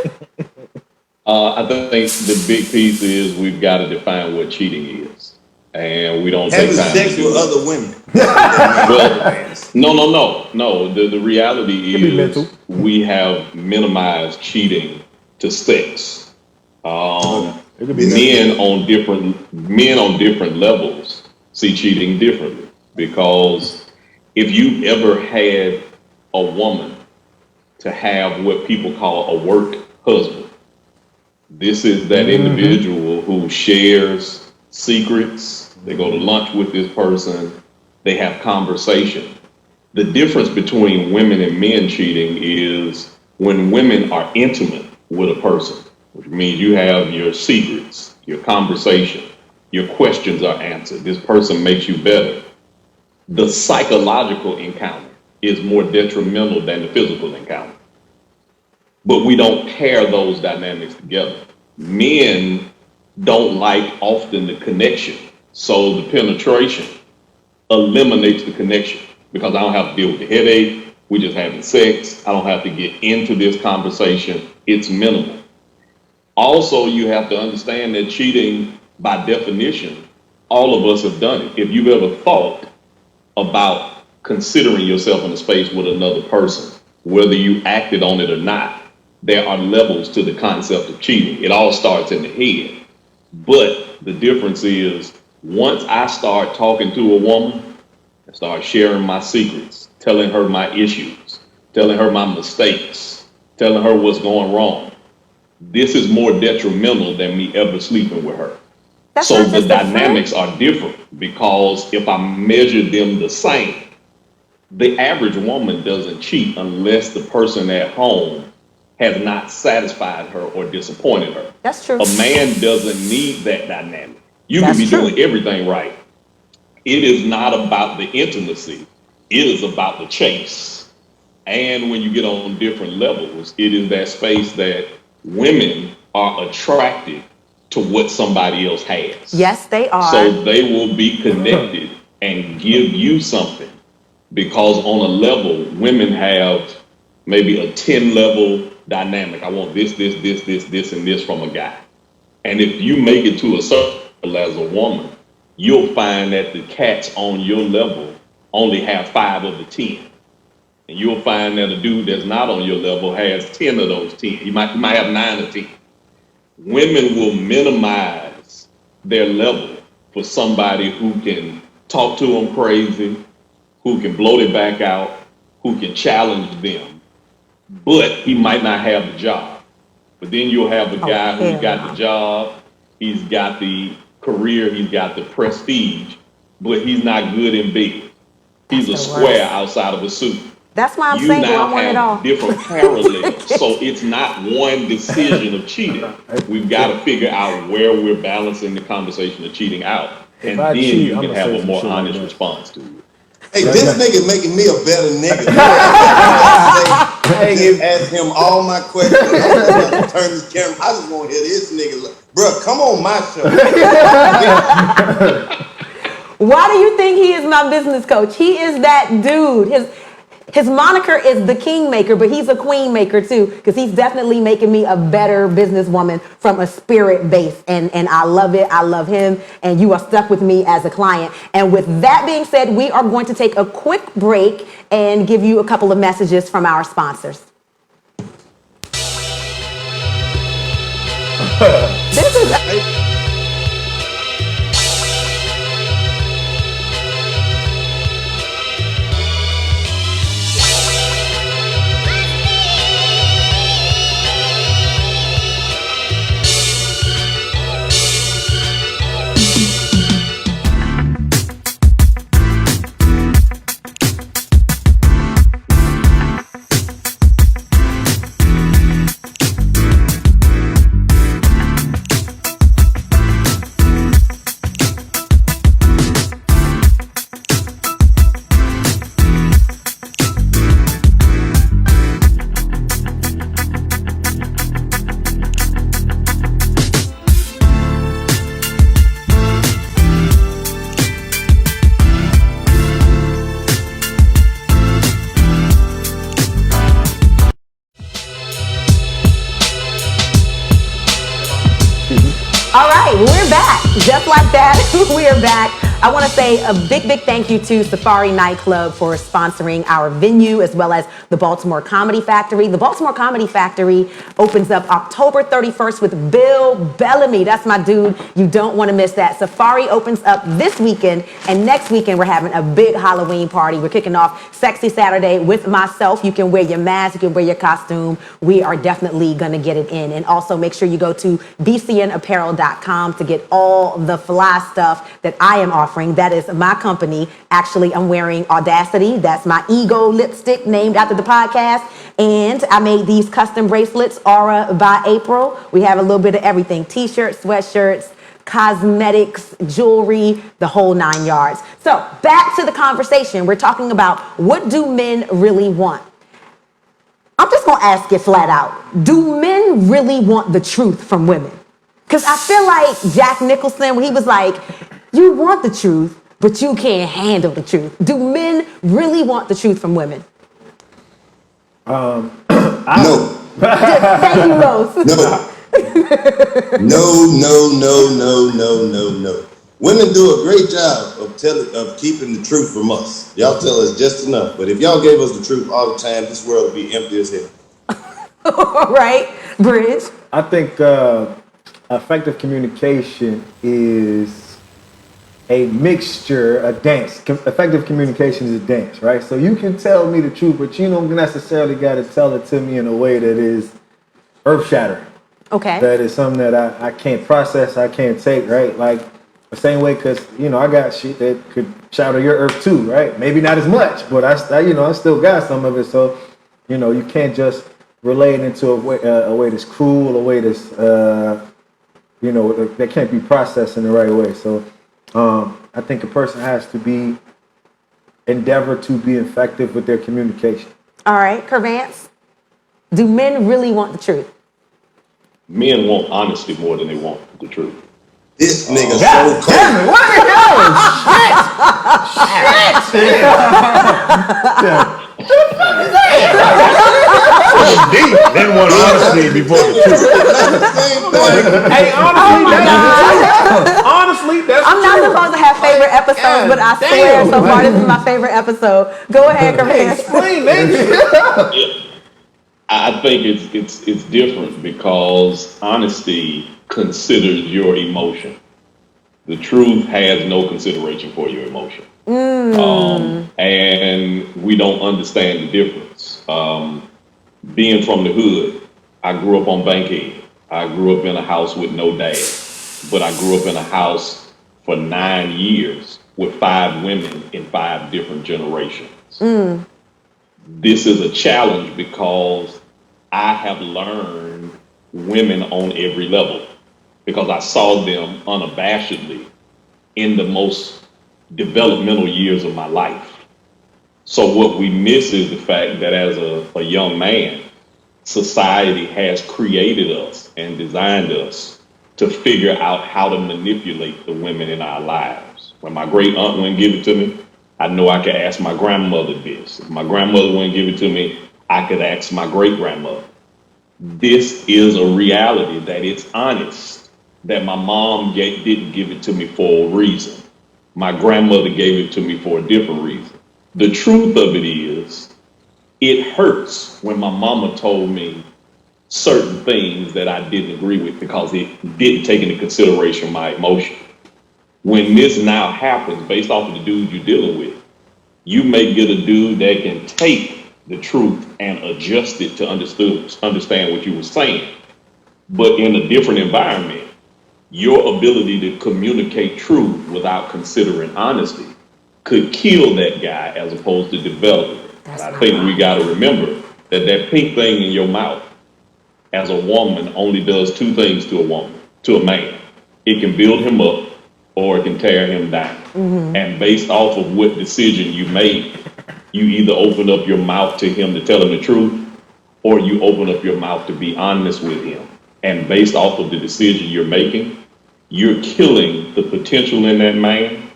I think the big piece is we've got to define what cheating is, and we don't Having take time sex to do with it. other women. Well, no. The reality Can be is mental. we have minimized cheating to sex. It could be Men on different levels see cheating differently, because if you ever had a woman to have what people call a work husband, this is that individual who shares secrets. They go to lunch with this person. They have conversation. The difference between women and men cheating is when women are intimate with a person, which means you have your secrets, your conversation, your questions are answered. This person makes you better. The psychological encounter is more detrimental than the physical encounter. But we don't pair those dynamics together. Men don't like often the connection. So the penetration eliminates the connection, because I don't have to deal with the headache. We're just having sex. I don't have to get into this conversation. It's minimal. Also, you have to understand that cheating, by definition, all of us have done it. If you've ever thought about considering yourself in a space with another person, whether you acted on it or not, there are levels to the concept of cheating. It all starts in the head. But the difference is, once I start talking to a woman, I start sharing my secrets, telling her my issues, telling her my mistakes, telling her what's going wrong, this is more detrimental than me ever sleeping with her. That's So not the just a friend. dynamics are different, because if I measure them the same, the average woman doesn't cheat unless the person at home has not satisfied her or disappointed her. That's true. A man doesn't need that dynamic. You That's can be true. doing everything right. It is not about the intimacy. It is about the chase. And when you get on different levels, it is that space that women are attracted to what somebody else has. Yes, they are. So they will be connected and give you something, because on a level, women have maybe a 10 level dynamic. I want this, and this from a guy. And if you make it to a certain level as a woman, you'll find that the cats on your level only have 5 of the 10. And you'll find that a dude that's not on your level has 10 of those 10. He might have 9 or 10. Women will minimize their level for somebody who can talk to them crazy, who can blow their back out, who can challenge them, but he might not have the job. But then you'll have the guy who's got the job, he's got the career, he's got the prestige, but he's not good in bed. He's a square outside of a suit. That's why I'm You single. now I want it all. have different parallels. So it's not one decision of cheating. We've got to figure out where we're balancing the conversation of cheating out. And then you can have a more honest response to it. Hey, this nigga making me a better nigga. Just ask him all my questions. I'm about to turn this camera. I just want to hear this nigga. Bruh, come on my show. Why do you think he is my business coach? He is that dude. His moniker is the Kingmaker, but he's a queen maker too, because he's definitely making me a better businesswoman from a spirit base. And I love it. I love him. And you are stuck with me as a client. And with that being said, we are going to take a quick break and give you a couple of messages from our sponsors. This is... All right, we're back. Just like that, we are back. I want to say a big thank you to Safari Nightclub for sponsoring our venue, as well as the Baltimore Comedy Factory. The Baltimore Comedy Factory opens up October 31st with Bill Bellamy. That's my dude. You don't want to miss that. Safari opens up this weekend, and next weekend we're having a big Halloween party. We're kicking off Sexy Saturday with myself. You can wear your mask, you can wear your costume. We are definitely going to get it in. And also make sure you go to bcnapparel.com to get all the fly stuff that I am offering. That is my company. Actually, I'm wearing Audacity. That's my ego lipstick named after the podcast. And I made these custom bracelets, Aura by April. We have a little bit of everything. T-shirts, sweatshirts, cosmetics, jewelry, the whole 9 yards. So back to the conversation. We're talking about, what do men really want? I'm just going to ask it flat out. Do men really want the truth from women? Because I feel like Jack Nicholson, when he was like, you want the truth, but you can't handle the truth. Do men really want the truth from women? No. Thank you, Rose. No. Women do a great job of keeping the truth from us. Y'all tell us just enough. But if y'all gave us the truth all the time, this world would be empty as hell. All right, Bridge. I think effective communication is a mixture, a dance. Effective communication is a dance, right? So you can tell me the truth, but you don't necessarily got to tell it to me in a way that is earth-shattering. Okay. That is something that I can't process, I can't take, right? Like the same way, because, I got shit that could shatter your earth too, right? Maybe not as much, but I still got some of it. So, you can't just relay it into a way that's cruel, a way that's, that can't be processed in the right way. So I think a person has to endeavor to be effective with their communication. All right, Kervance. Do men really want the truth? Men want honesty more than they want the truth. This nigga so cold. Damn it, what the hell? Shit. Deep. They want honesty before the truth. Hey, honestly, that's I'm not true. supposed to have favorite episodes, but I swear so far this is my favorite episode. Go ahead, Kervance. Explain that. I think it's different because honesty considers your emotion. The truth has no consideration for your emotion. And we don't understand the difference. Being from the hood, I grew up on Bankhead. I grew up in a house with no dad, but I grew up in a house for 9 years with 5 women in 5 different generations. This is a challenge because I have learned women on every level because I saw them unabashedly in the most developmental years of my life. So what we miss is the fact that as a young man, society has created us and designed us to figure out how to manipulate the women in our lives. When my great aunt wouldn't give it to me, I know I could ask my grandmother this. If my grandmother wouldn't give it to me, I could ask my great grandmother. This is a reality that it's honest, that my mom didn't give it to me for a reason. My grandmother gave it to me for a different reason. The truth of it is, it hurts when my mama told me certain things that I didn't agree with because it didn't take into consideration my emotion. When this now happens based off of the dude you're dealing with, you may get a dude that can take the truth and adjust it to understand what you were saying. But in a different environment, your ability to communicate truth without considering honesty could kill that guy as opposed to develop it. And I think we got to remember that that pink thing in your mouth as a woman only does two things to a man. It can build him up or it can tear him down. And based off of what decision you made, you either open up your mouth to him to tell him the truth, or you open up your mouth to be honest with him. And based off of the decision you're making, you're killing the potential in that man,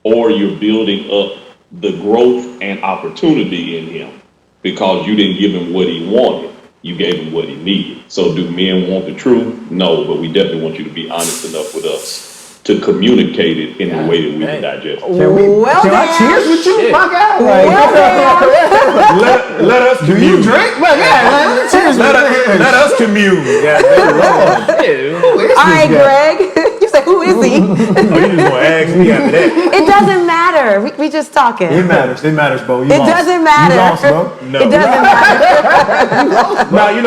or you're building up the growth and opportunity in him because you didn't give him what he wanted. You gave him what he needed. So do men want the truth? No, but we definitely want you to be honest enough with us to communicate it in a way that we can digest it. Can I cheers with you, my guy? Let us Do you drink? let us commune. All right, Greg. You say, who is he? You just gonna ask me after that. It doesn't matter. We just talking. It matters, bro. It doesn't matter. You lost, bro. No. It doesn't matter. Now you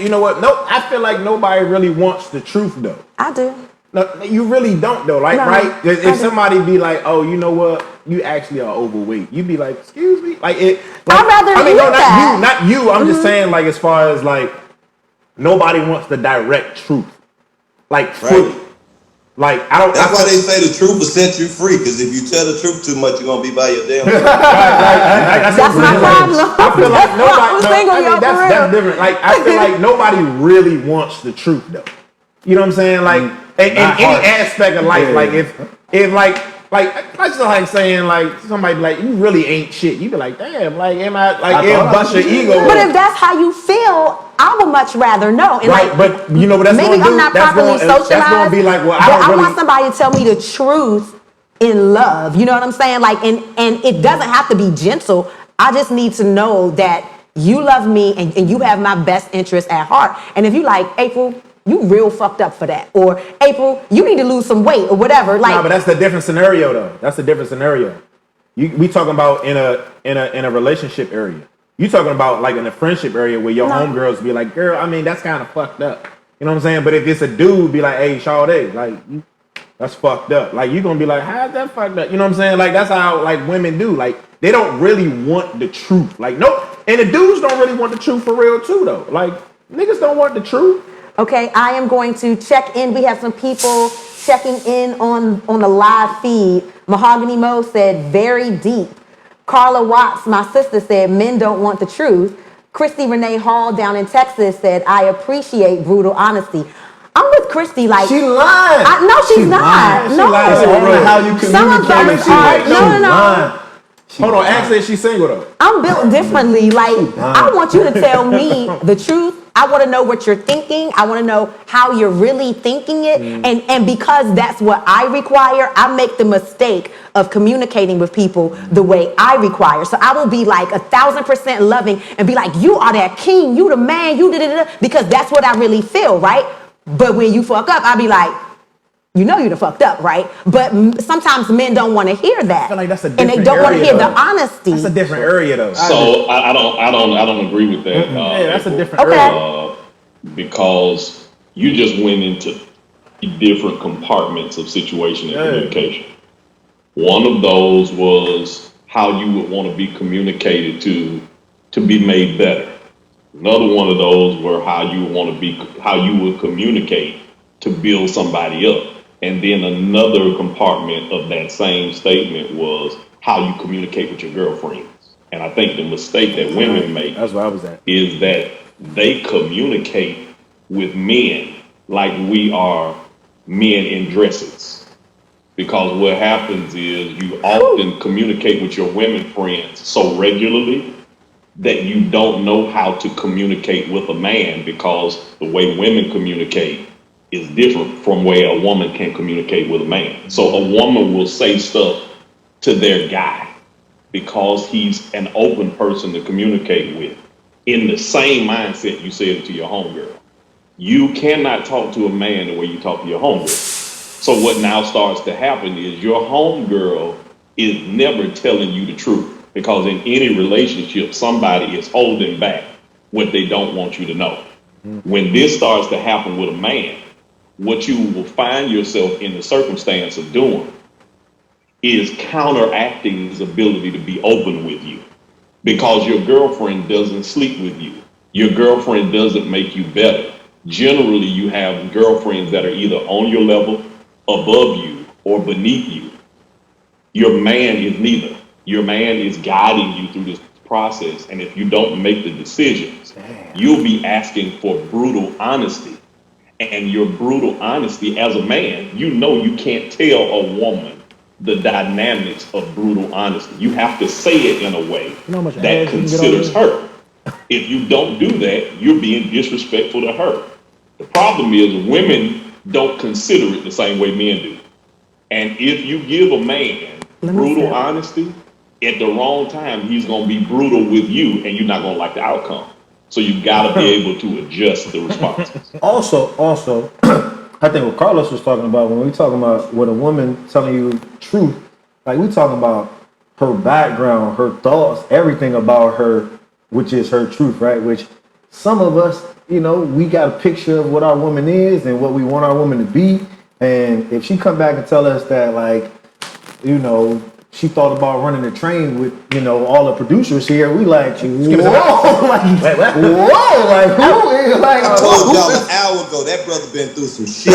know what? No, I feel like nobody really wants the truth though. I do. No, you really don't though. Like, No, right? I If do. somebody be like, "Oh, you know what? You actually are overweight," you'd be like, "Excuse me." Like it. Like, I'd rather I mean, no, hear not that. you, not you. I'm just saying, like, as far as like, nobody wants the direct truth, like fully. Like I don't. That's why they say the truth will set you free. Because if you tell the truth too much, you're gonna be by your damn self. That's my problem. I feel like I was nobody. single, I yo, mean, that's for real. different. Like I feel like nobody really wants the truth though. You know what I'm saying? Like in any aspect of life. Like if like I just like saying like somebody be like, you really ain't shit. You be like, damn. Like am I like it'll bust your ego? But if that's how you feel, I would much rather know. And Right, like, but you know what that's maybe gonna do? I'm not That's properly gonna- socialized. that's gonna be like, well, I but don't I really- want somebody to tell me the truth in love. You know what I'm saying? Like, and it doesn't have to be gentle. I just need to know that you love me and you have my best interest at heart. And if you like, April, you real fucked up for that. Or April, you need to lose some weight or whatever. Like, No, but that's the different scenario though. That's a different scenario. We talking about in a relationship area. You talking about like in a friendship area where your homegirls be like, girl, I mean that's kind of fucked up. You know what I'm saying? But if it's a dude, be like, hey, Sade, like that's fucked up. Like you gonna be like, how's that fucked up? You know what I'm saying? Like that's how like women do. Like they don't really want the truth. Like no, and the dudes don't really want the truth for real too though. Like niggas don't want the truth. okay, I am going to check in. We have some people checking in on the live feed. Mahogany Mo said, very deep. Carla Watts, my sister, said, men don't want the truth. Christy Renee Hall down in Texas said, I appreciate brutal honesty. I'm with Christy. Like, She lying. No, she's not. lying. No. She lying. So I don't know how you Some of them communicate. are. No. Hold on, ask her if she's single though. I'm built differently. Like, I want you to tell me the truth. I want to know what you're thinking. I want to know how you're really thinking it. And because that's what I require, I make the mistake of communicating with people the way I require. So I will be like 1,000% loving and be like, you are that king, you the man, you da-da-da-da, because that's what I really feel, right? But when you fuck up, I'll be like, you know you done fucked up, right? But sometimes men don't want to hear that. I feel like that's a and different they don't want to area, hear though. the honesty. That's a different area though. So I don't agree with that. Yeah, that's a different Okay. area. Because you just went into different compartments of situation and communication. One of those was how you would want to be communicated to be made better. Another one of those were how you would communicate to build somebody up. And then another compartment of that same statement was how you communicate with your girlfriends. And I think the mistake that women make That's where I was at. is that they communicate with men like we are men in dresses. because what happens is you often communicate with your women friends so regularly that you don't know how to communicate with a man, because the way women communicate is different from where a woman can communicate with a man. So a woman will say stuff to their guy because he's an open person to communicate with, in the same mindset you said it to your homegirl. You cannot talk to a man the way you talk to your homegirl. So what now starts to happen is your homegirl is never telling you the truth, because in any relationship, somebody is holding back what they don't want you to know. When this starts to happen with a man, what you will find yourself in the circumstance of doing is counteracting his ability to be open with you, because your girlfriend doesn't sleep with you. Your girlfriend doesn't make you better. Generally, you have girlfriends that are either on your level, above you, or beneath you. Your man is neither. Your man is guiding you through this process. And if you don't make the decisions, you'll be asking for brutal honesty. And your brutal honesty as a man, you know you can't tell a woman the dynamics of brutal honesty. You have to say it in a way that considers her. If you don't do that, you're being disrespectful to her. The problem is women don't consider it the same way men do. And if you give a man brutal honesty, at the wrong time, he's going to be brutal with you, and you're not going to like the outcome. So you got to be able to adjust the responses. Also, I think what Karlous was talking about, when we talking about with a woman telling you truth, like we talking about her background, her thoughts, everything about her, which is her truth, right? Which some of us, you know, we got a picture of what our woman is and what we want our woman to be. And if she come back and tell us that, like, you know, she thought about running a train with, you know, all the producers here, we like, whoa, like, whoa, like, who is, like, I told y'all an hour ago, that brother been through some shit.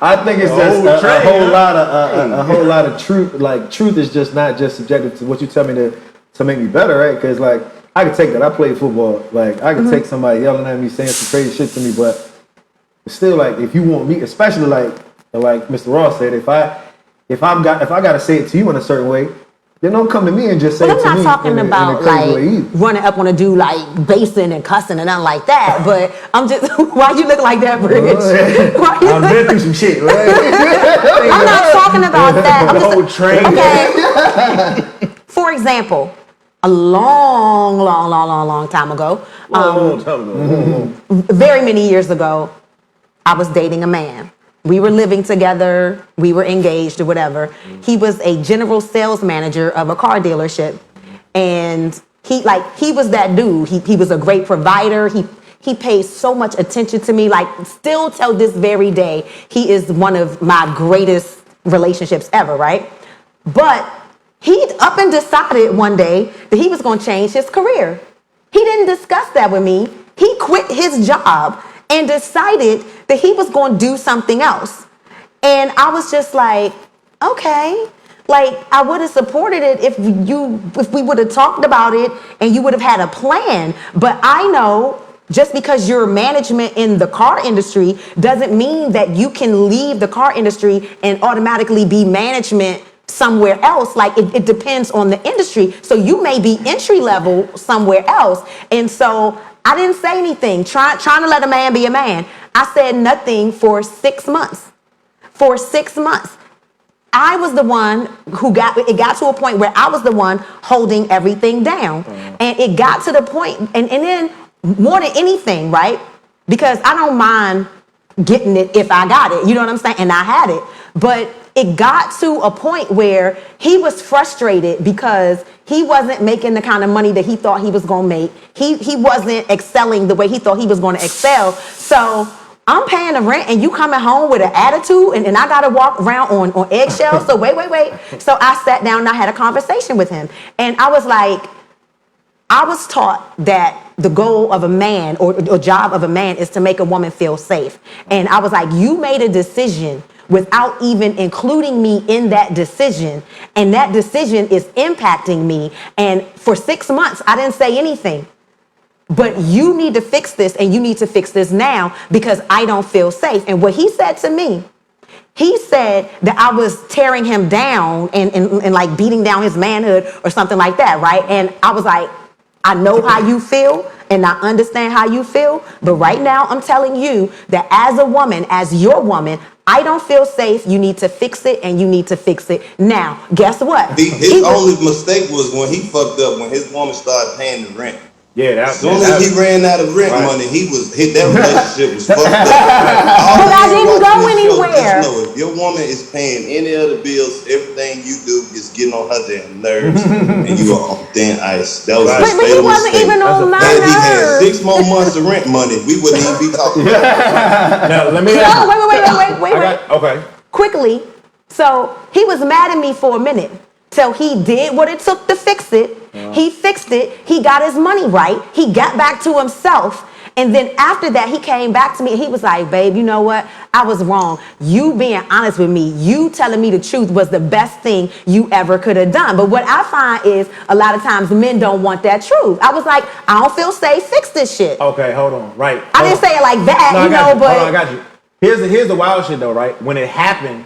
I think it's just a whole lot of truth. Like, truth is just not just subjective to what you tell me to make me better, right? Because, like, I could take that. I played football. Like, I could take somebody yelling at me, saying some crazy shit to me, but it's still, like, if you want me, especially like Mr. Ross said, if I gotta say it to you in a certain way, then don't come to me and just say it to me. I'm not talking about like running up on a dude like basing and cussing and nothing like that. But I'm just, why you look like that, Bridge? I've been through some shit, right? I'm not talking about that. The whole train. Okay. For example, a long time ago, very many years ago, I was dating a man. We were living together. We were engaged or whatever. He was a general sales manager of a car dealership. And he was that dude. He was a great provider. He paid so much attention to me. Like, still till this very day, he is one of my greatest relationships ever, right? But he up and decided one day that he was going to change his career. He didn't discuss that with me. He quit his job and decided that he was going to do something else. And I was just like, okay. Like, I would have supported it if we would have talked about it and you would have had a plan. But I know just because you're management in the car industry doesn't mean that you can leave the car industry and automatically be management somewhere else. Like, it depends on the industry. So you may be entry level somewhere else. And so I didn't say anything, trying to let a man be a man. I said nothing for 6 months. For 6 months. I was the one who got to a point where I was the one holding everything down. And it got to the point, and then more than anything, right? Because I don't mind getting it if I got it, you know what I'm saying? And I had it. But it got to a point where he was frustrated because he wasn't making the kind of money that he thought he was going to make. He wasn't excelling the way he thought he was going to excel. So I'm paying the rent and you coming home with an attitude and I got to walk around on eggshells. So wait. So I sat down and I had a conversation with him. And I was like, I was taught that the goal of a man or job of a man is to make a woman feel safe. And I was like, you made a decision without even including me in that decision. And that decision is impacting me. And for 6 months, I didn't say anything. but you need to fix this and you need to fix this now because I don't feel safe. And what he said to me, he said that I was tearing him down and like beating down his manhood or something like that, right? And I was like, I know how you feel and I understand how you feel, but right now I'm telling you that as a woman, as your woman, I don't feel safe. You need to fix it and you need to fix it now. Guess what? His only mistake was when he fucked up when his woman started paying the rent. Yeah, As soon as he ran out of rent money, that relationship was fucked up. But I didn't go anywhere. Just know if your woman is paying any of the bills, everything you do is getting on her damn nerves, and you are on thin ice. That was a But he wasn't even on my nerves. Had he had 6 more months of rent money, we wouldn't even be talking about it. Now let me. Wait. Okay. Quickly. So he was mad at me for a minute. So he did what it took to fix it. He fixed it. He got his money right. He got back to himself. And then after that, he came back to me and he was like, babe, you know what? I was wrong. You being honest with me, you telling me the truth was the best thing you ever could have done. But what I find is a lot of times men don't want that truth. I was like, I don't feel safe. Fix this shit. Okay, hold on. Right. I didn't say it like that, but. Hold on, I got you. Here's the wild shit though, right? When it happened,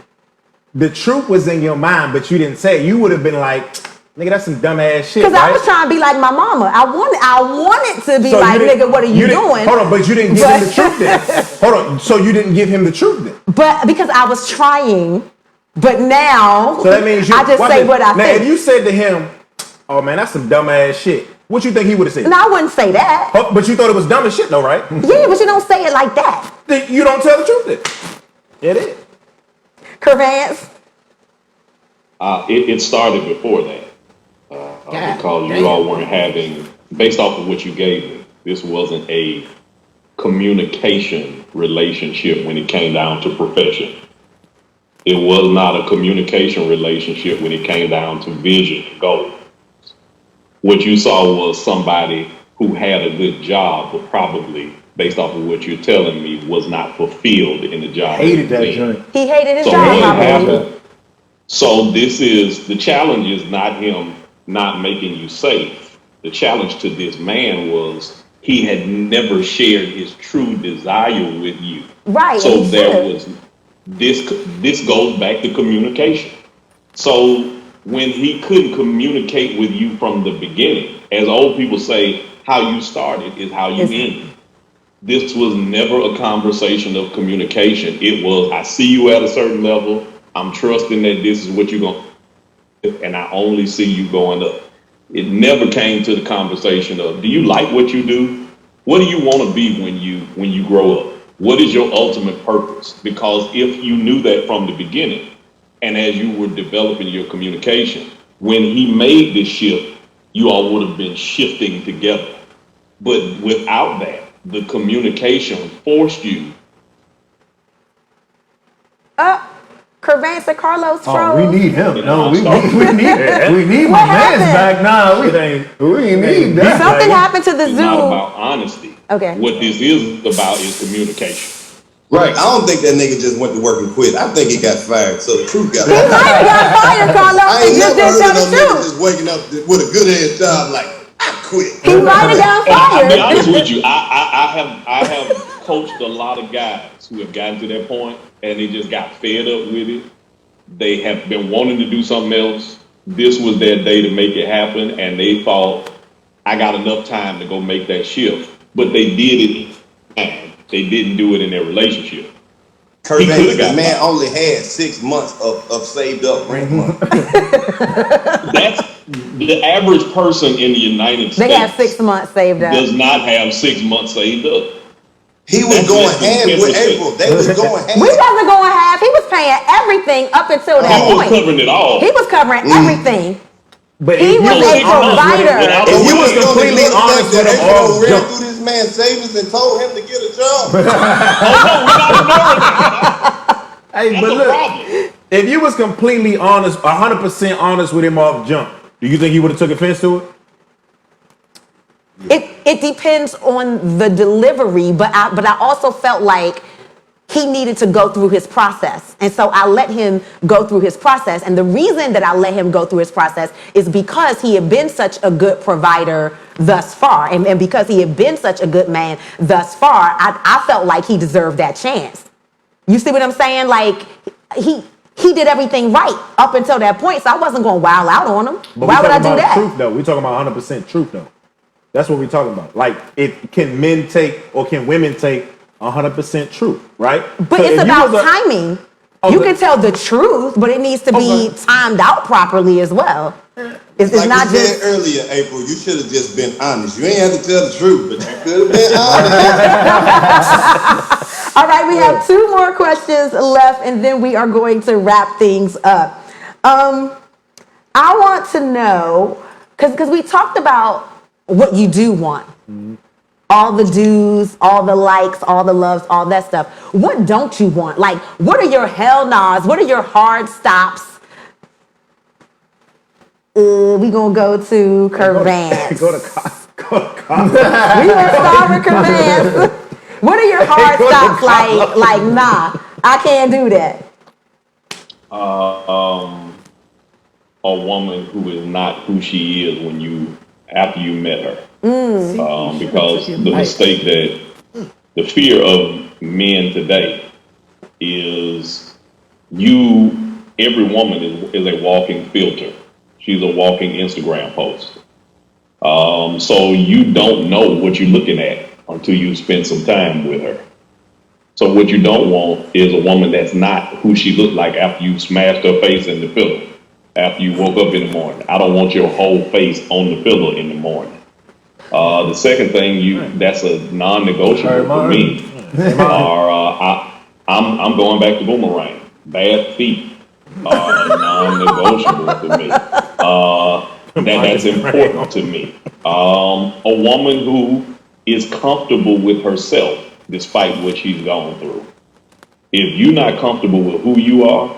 the truth was in your mind, but you didn't say it. You would have been like, nigga, that's some dumb ass shit. Because right? I was trying to be like my mama. I wanted to be like, nigga, what are you doing? Hold on, but you didn't give him the truth then. Hold on, so you didn't give him the truth then. But because I was trying, but now so that means I just say what I now, think. If you said to him, oh man, that's some dumb ass shit, what you think he would have said? No, I wouldn't say that. Oh, but you thought it was dumb as shit though, right? Yeah, but you don't say it like that. You don't tell the truth then. It is. Kervance? It started before that. Because you all weren't having, based off of what you gave me, this wasn't a communication relationship when it came down to profession. It was not a communication relationship when it came down to vision and goals. What you saw was somebody who had a good job, but probably, based off of what you're telling me, was not fulfilled in the job. Hated that joint. He hated his So job, what probably. happened? So this is, the challenge is not him not making you safe. The challenge to this man was he had never shared his true desire with you. Right. So there was, this goes back to communication. So when he couldn't communicate with you from the beginning, as old people say, how you started is how you ended. This was never a conversation of communication. It was, I see you at a certain level. I'm trusting that this is what you're going to do, and I only see you going up. It never came to the conversation of, do you like what you do? What do you want to be when you grow up? What is your ultimate purpose? Because if you knew that from the beginning, and as you were developing your communication, when he made this shift, you all would have been shifting together. But without that, the communication forced you. Kervance and Karlous froze. Oh, we need him. No, we need What my man's happened? back now. We need that. Something happened to the It's Zoom. not about honesty. Okay. What this is about is communication. Right. I don't think that nigga just went to work and quit. I think he got fired. So the truth got He out. might have got fired, Karlous, I and ain't just never didn't heard tell of the no nigga truth. just waking up with a good ass job like, I quit. He might have got I'll be fired. honest with you. I have coached a lot of guys who have gotten to that point and they just got fed up with it. They have been wanting to do something else. This was their day to make it happen, and they thought, I got enough time to go make that shift. But they did it, and they didn't do it in their relationship. Kervance, the man only had 6 months of saved up rent money. That's the average person in the United States. They have 6 months saved up. Does not have 6 months saved up. He was going half with April. They was going half. We wasn't going half. He was paying everything up until that He was point. covering it all. He was covering everything. But He was a provider. If you was completely honest with him off ran jump. through this man's savings and told him to get a job. Hey, That's but a look, problem. if you was completely honest, 100% honest with him off jump, do you think he would have took offense to it? It depends on the delivery, but I also felt like he needed to go through his process. And so I let him go through his process. And the reason that I let him go through his process is because he had been such a good provider thus far. And because he had been such a good man thus far, I felt like he deserved that chance. You see what I'm saying? Like, he did everything right up until that point, so I wasn't going to wild out on him. But why would I do about that? Truth, though. We're talking about 100% truth, though. That's what we're talking about. Like, can men take or can women take 100% truth, right? But it's about timing. You can tell the truth, but it needs to be timed out properly as well. It's like not you said just earlier, April, you should have just been honest. You ain't have to tell the truth, but you could have been honest. All right, we have 2 more questions left, and then we are going to wrap things up. I want to know, because we talked about what you do want. All the do's, all the likes, all the loves, all that stuff. What don't you want? Like, what are your hell no's? What are your hard stops? We gonna go to Kervance. Go to Karlous. We gonna start with Kervance. What are your hard stops? Like, nah, I can't do that. A woman who is not who she is after you met her. Because the mistake that the fear of men today is every woman is a walking filter. She's a walking Instagram post. So you don't know what you're looking at until you spend some time with her. So what you don't want is a woman that's not who she looked like after you smashed her face in the pillow, after you woke up in the morning. I don't want your whole face on the pillow in the morning. The second thing that's a non-negotiable for me I'm going back to boomerang. Bad feet are non-negotiable for me. That's important to me. A woman who is comfortable with herself despite what she's gone through. If you're not comfortable with who you are,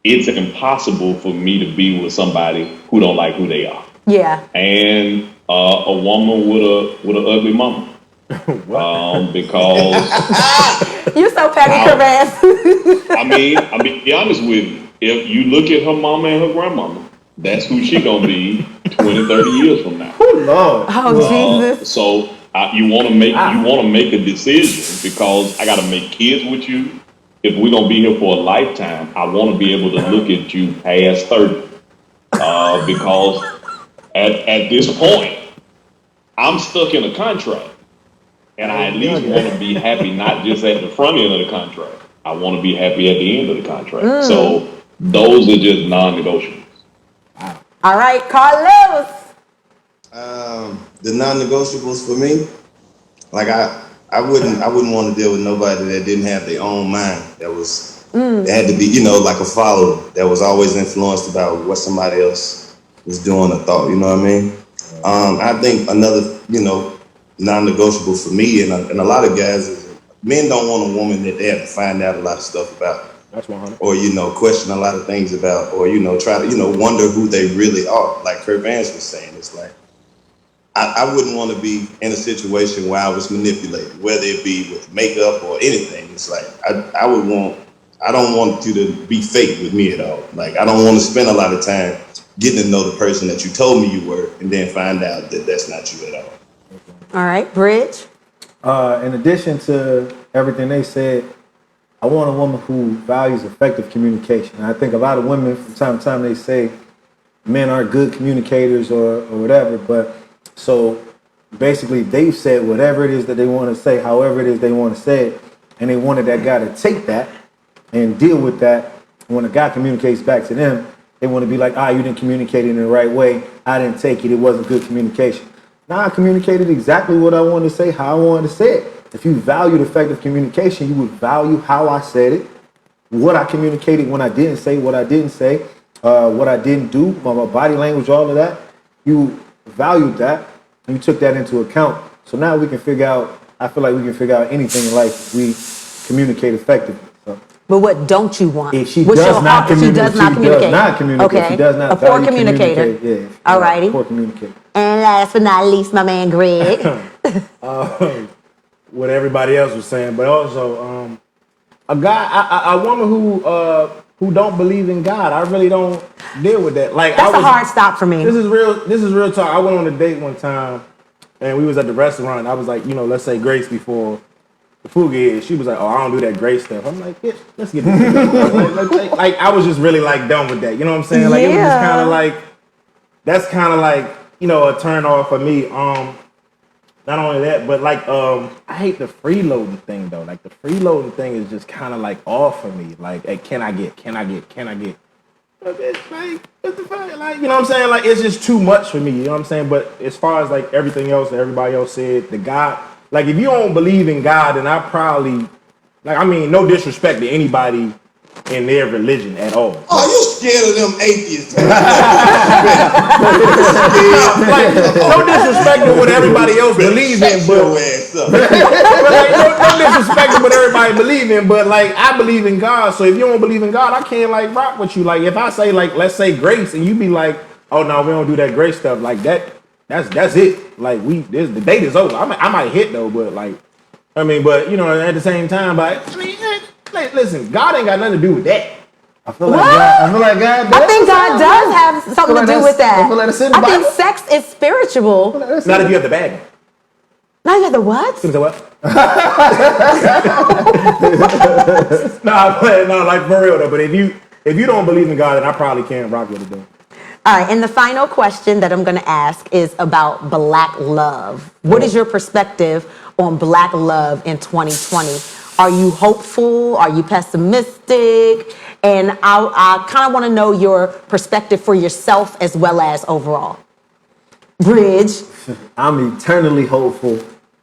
it's impossible for me to be with somebody who don't like who they are. Yeah. And a woman with an ugly mama. Because you're so petty, Kervance. I mean, be honest with you. If you look at her mama and her grandmama, that's who she gonna be 20, 30 years from now. Oh Lord. Oh Jesus. So you want to make a decision, because I got to make kids with you. If we're gonna be here for a lifetime, I want to be able to look at you past 30, because at this point, I'm stuck in a contract, and I at least want to be happy not just at the front end of the contract. I want to be happy at the end of the contract. So those are just non-negotiables. All right, Karlous. The non-negotiables for me, like I wouldn't want to deal with nobody that didn't have their own mind. That had to be, like a follower that was always influenced about what somebody else was doing or thought. You know what I mean? I think another, non-negotiable for me and a lot of guys is men don't want a woman that they have to find out a lot of stuff about. That's 100. Or, question a lot of things about, or, try to, wonder who they really are. Like Kervance was saying, it's like, I wouldn't want to be in a situation where I was manipulated, whether it be with makeup or anything. It's like, I don't want you to be fake with me at all. Like, I don't want to spend a lot of time getting to know the person that you told me you were and then find out that that's not you at all. All right, Bridge. In addition to everything they said, I want a woman who values effective communication. And I think a lot of women from time to time, they say men aren't good communicators or whatever, but so basically they've said whatever it is that they want to say, however it is they want to say it, and they wanted that guy to take that and deal with that. When a guy communicates back to them, they want to be like, you didn't communicate it in the right way. I didn't take it. It wasn't good communication. Now I communicated exactly what I wanted to say, how I wanted to say it. If you valued effective communication, you would value how I said it, what I communicated when I didn't say what I didn't say, what I didn't do, my body language, all of that. You valued that, and you took that into account. So now we can figure out, I feel like we can figure out anything in life if we communicate effectively. So. But what don't you want? If she does not communicate. Okay. If she does not a poor communicator. Yeah. All righty. Poor communicator. And last but not least, my man Greg. What everybody else was saying, but also a guy, a woman who don't believe in God. I really don't deal with that. Like That's a hard stop for me. This is real talk. I went on a date one time, and we was at the restaurant. I was like, let's say grace before the food gets. She was like, oh, I don't do that grace stuff. I'm like, bitch, let's get this. like I was just really like done with that. You know what I'm saying? Like it was just kind of like, that's kind of like a turn off for me. Not only that, but like I hate the freeloading thing though. Like the freeloading thing is just kind of like off for me. Like, hey, can I get? But it's like, what the fuck? Like, you know what I'm saying? Like, it's just too much for me. You know what I'm saying? But as far as like everything else that everybody else said, the God, like if you don't believe in God, then I probably, like, I mean, no disrespect to anybody in their religion at all. Oh, you scared of them atheists? Like, no disrespect to what everybody else believes in, but like, no disrespect to what everybody believes in, but like I believe in God. So if you don't believe in God, I can't like rock with you. Like if I say like let's say grace, and you be like, oh no, we don't do that grace stuff. Like that's it. Like the date is over. I might hit though, but like I mean, but at the same time, but I mean, listen, God ain't got nothing to do with that. I feel like God does. I think God does have something to do with that. I feel like it's in the I think Bible. sex is spiritual. Not if you have the bag. Now you have the what? You say what? No, like for real though. But if you don't believe in God, then I probably can't rock with it though. All right, and the final question that I'm going to ask is about Black love. What is your perspective on Black love in 2020? Are you hopeful? Are you pessimistic? And I kind of want to know your perspective for yourself as well as overall. Bridge. I'm eternally hopeful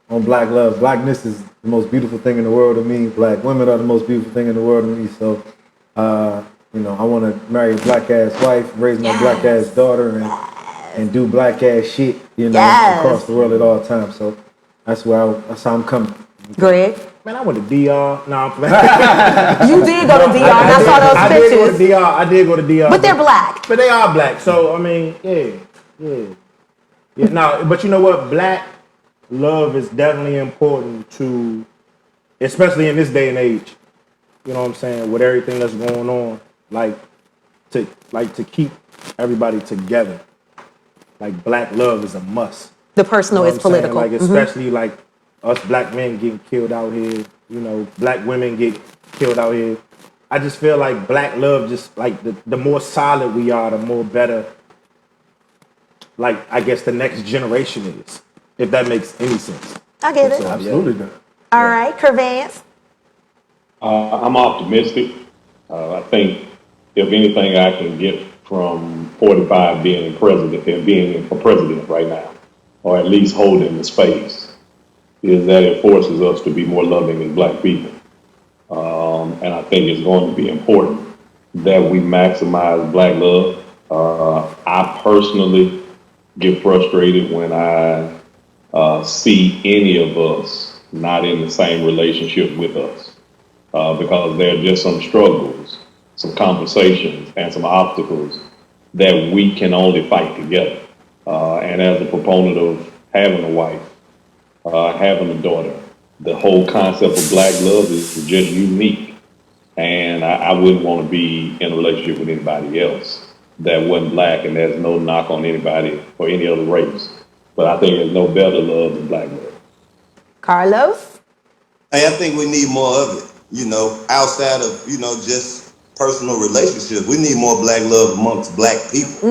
on Black love. Blackness is the most beautiful thing in the world to me. Black women are the most beautiful thing in the world to me. So, I want to marry a black ass wife, raise my black ass daughter, and do black ass shit, across the world at all times. So that's how I'm coming. Greg. Man, I went to DR. No, I'm playing. You did go to DR, and I saw those pictures. I did go to DR. But they're black. But they are black. So, I mean, yeah. No, but you know what? Black love is definitely important to, especially in this day and age. You know what I'm saying? With everything that's going on, to keep everybody together. Like black love is a must. The personal is political. Like especially like us black men getting killed out here. Black women get killed out here. I just feel like black love, just like the more solid we are, the more better. Like I guess the next generation is, if that makes any sense. I get it. Absolutely does. All right, Kervance. I'm optimistic. I think if anything I can get from 45 being a president right now, or at least holding the space, is that it forces us to be more loving as black people. And I think it's going to be important that we maximize black love. I personally get frustrated when I see any of us not in the same relationship with us, because there are just some struggles, some conversations, and some obstacles that we can only fight together. And as a proponent of having a wife, having a daughter, the whole concept of black love is just unique. And I wouldn't want to be in a relationship with anybody else that wasn't black, and there's no knock on anybody or any other race. But I think there's no better love than black love. Carlos? Hey, I think we need more of it, outside of, just personal relationships. We need more black love amongst black people.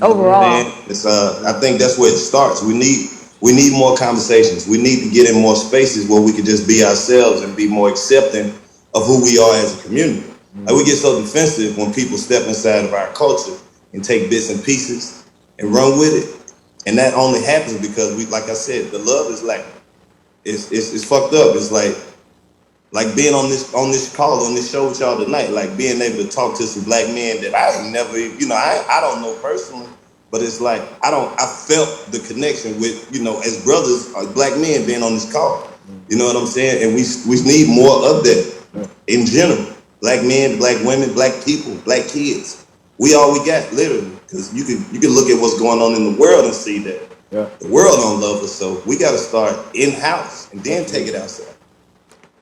Overall. It's, I think that's where it starts. We need more conversations. We need to get in more spaces where we can just be ourselves and be more accepting of who we are as a community. Like we get so defensive when people step inside of our culture and take bits and pieces and run with it. And that only happens because like I said, the love is like, it's fucked up. It's like being on this call, on this show with y'all tonight, like being able to talk to some black men that I ain't never, I don't know personally, but it's like, I felt the connection with, as brothers, black men being on this call. You know what I'm saying? And we need more of that in general. Black men, black women, black people, black kids. We all we got, literally. Because you can look at what's going on in the world and see that the world don't love us. So we got to start in-house and then take it outside.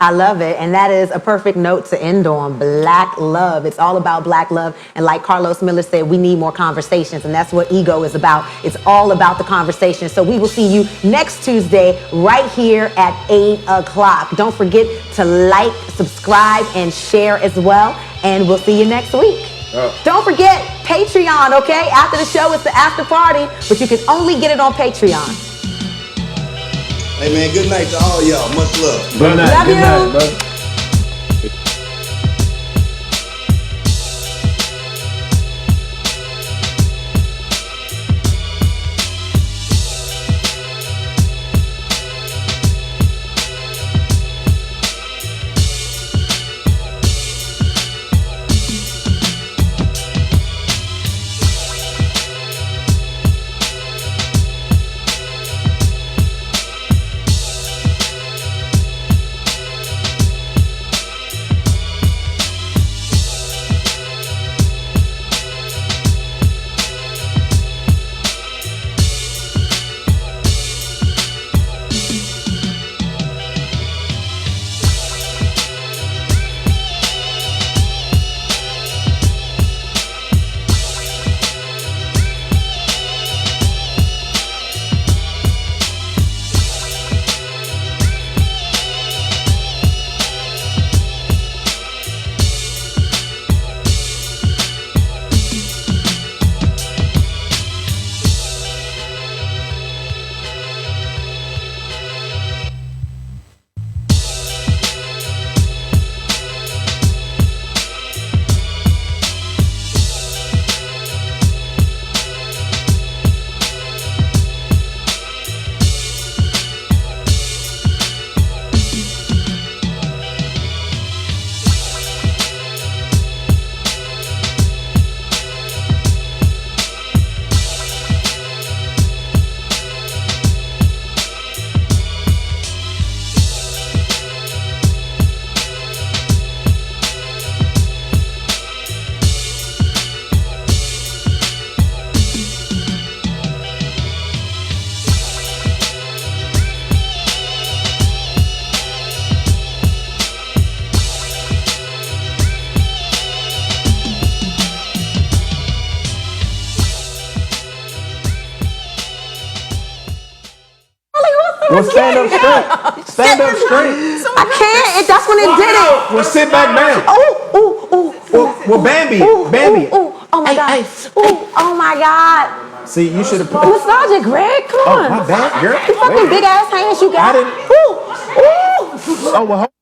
I love it. And that is a perfect note to end on. Black love. It's all about black love. And like Karlous Miller said, we need more conversations. And that's what Ego is about. It's all about the conversation. So we will see you next Tuesday right here at 8 o'clock. Don't forget to like, subscribe, and share as well. And we'll see you next week. Don't forget Patreon, okay? After the show, it's the after party, but you can only get it on Patreon. Hey, man, good night to all y'all. Much love. Good night. Love Good you. night, brother. Well, stand up straight. Stand up straight. I can't. That's when it did it. Well, sit back down. Well, Bambi. Bambi. Oh my God. Oh my God. See, you should have put. Massage it, Greg. Come on. Oh, my bad, girl. You fucking big ass hands you got. I didn't. Ooh. Oh, well,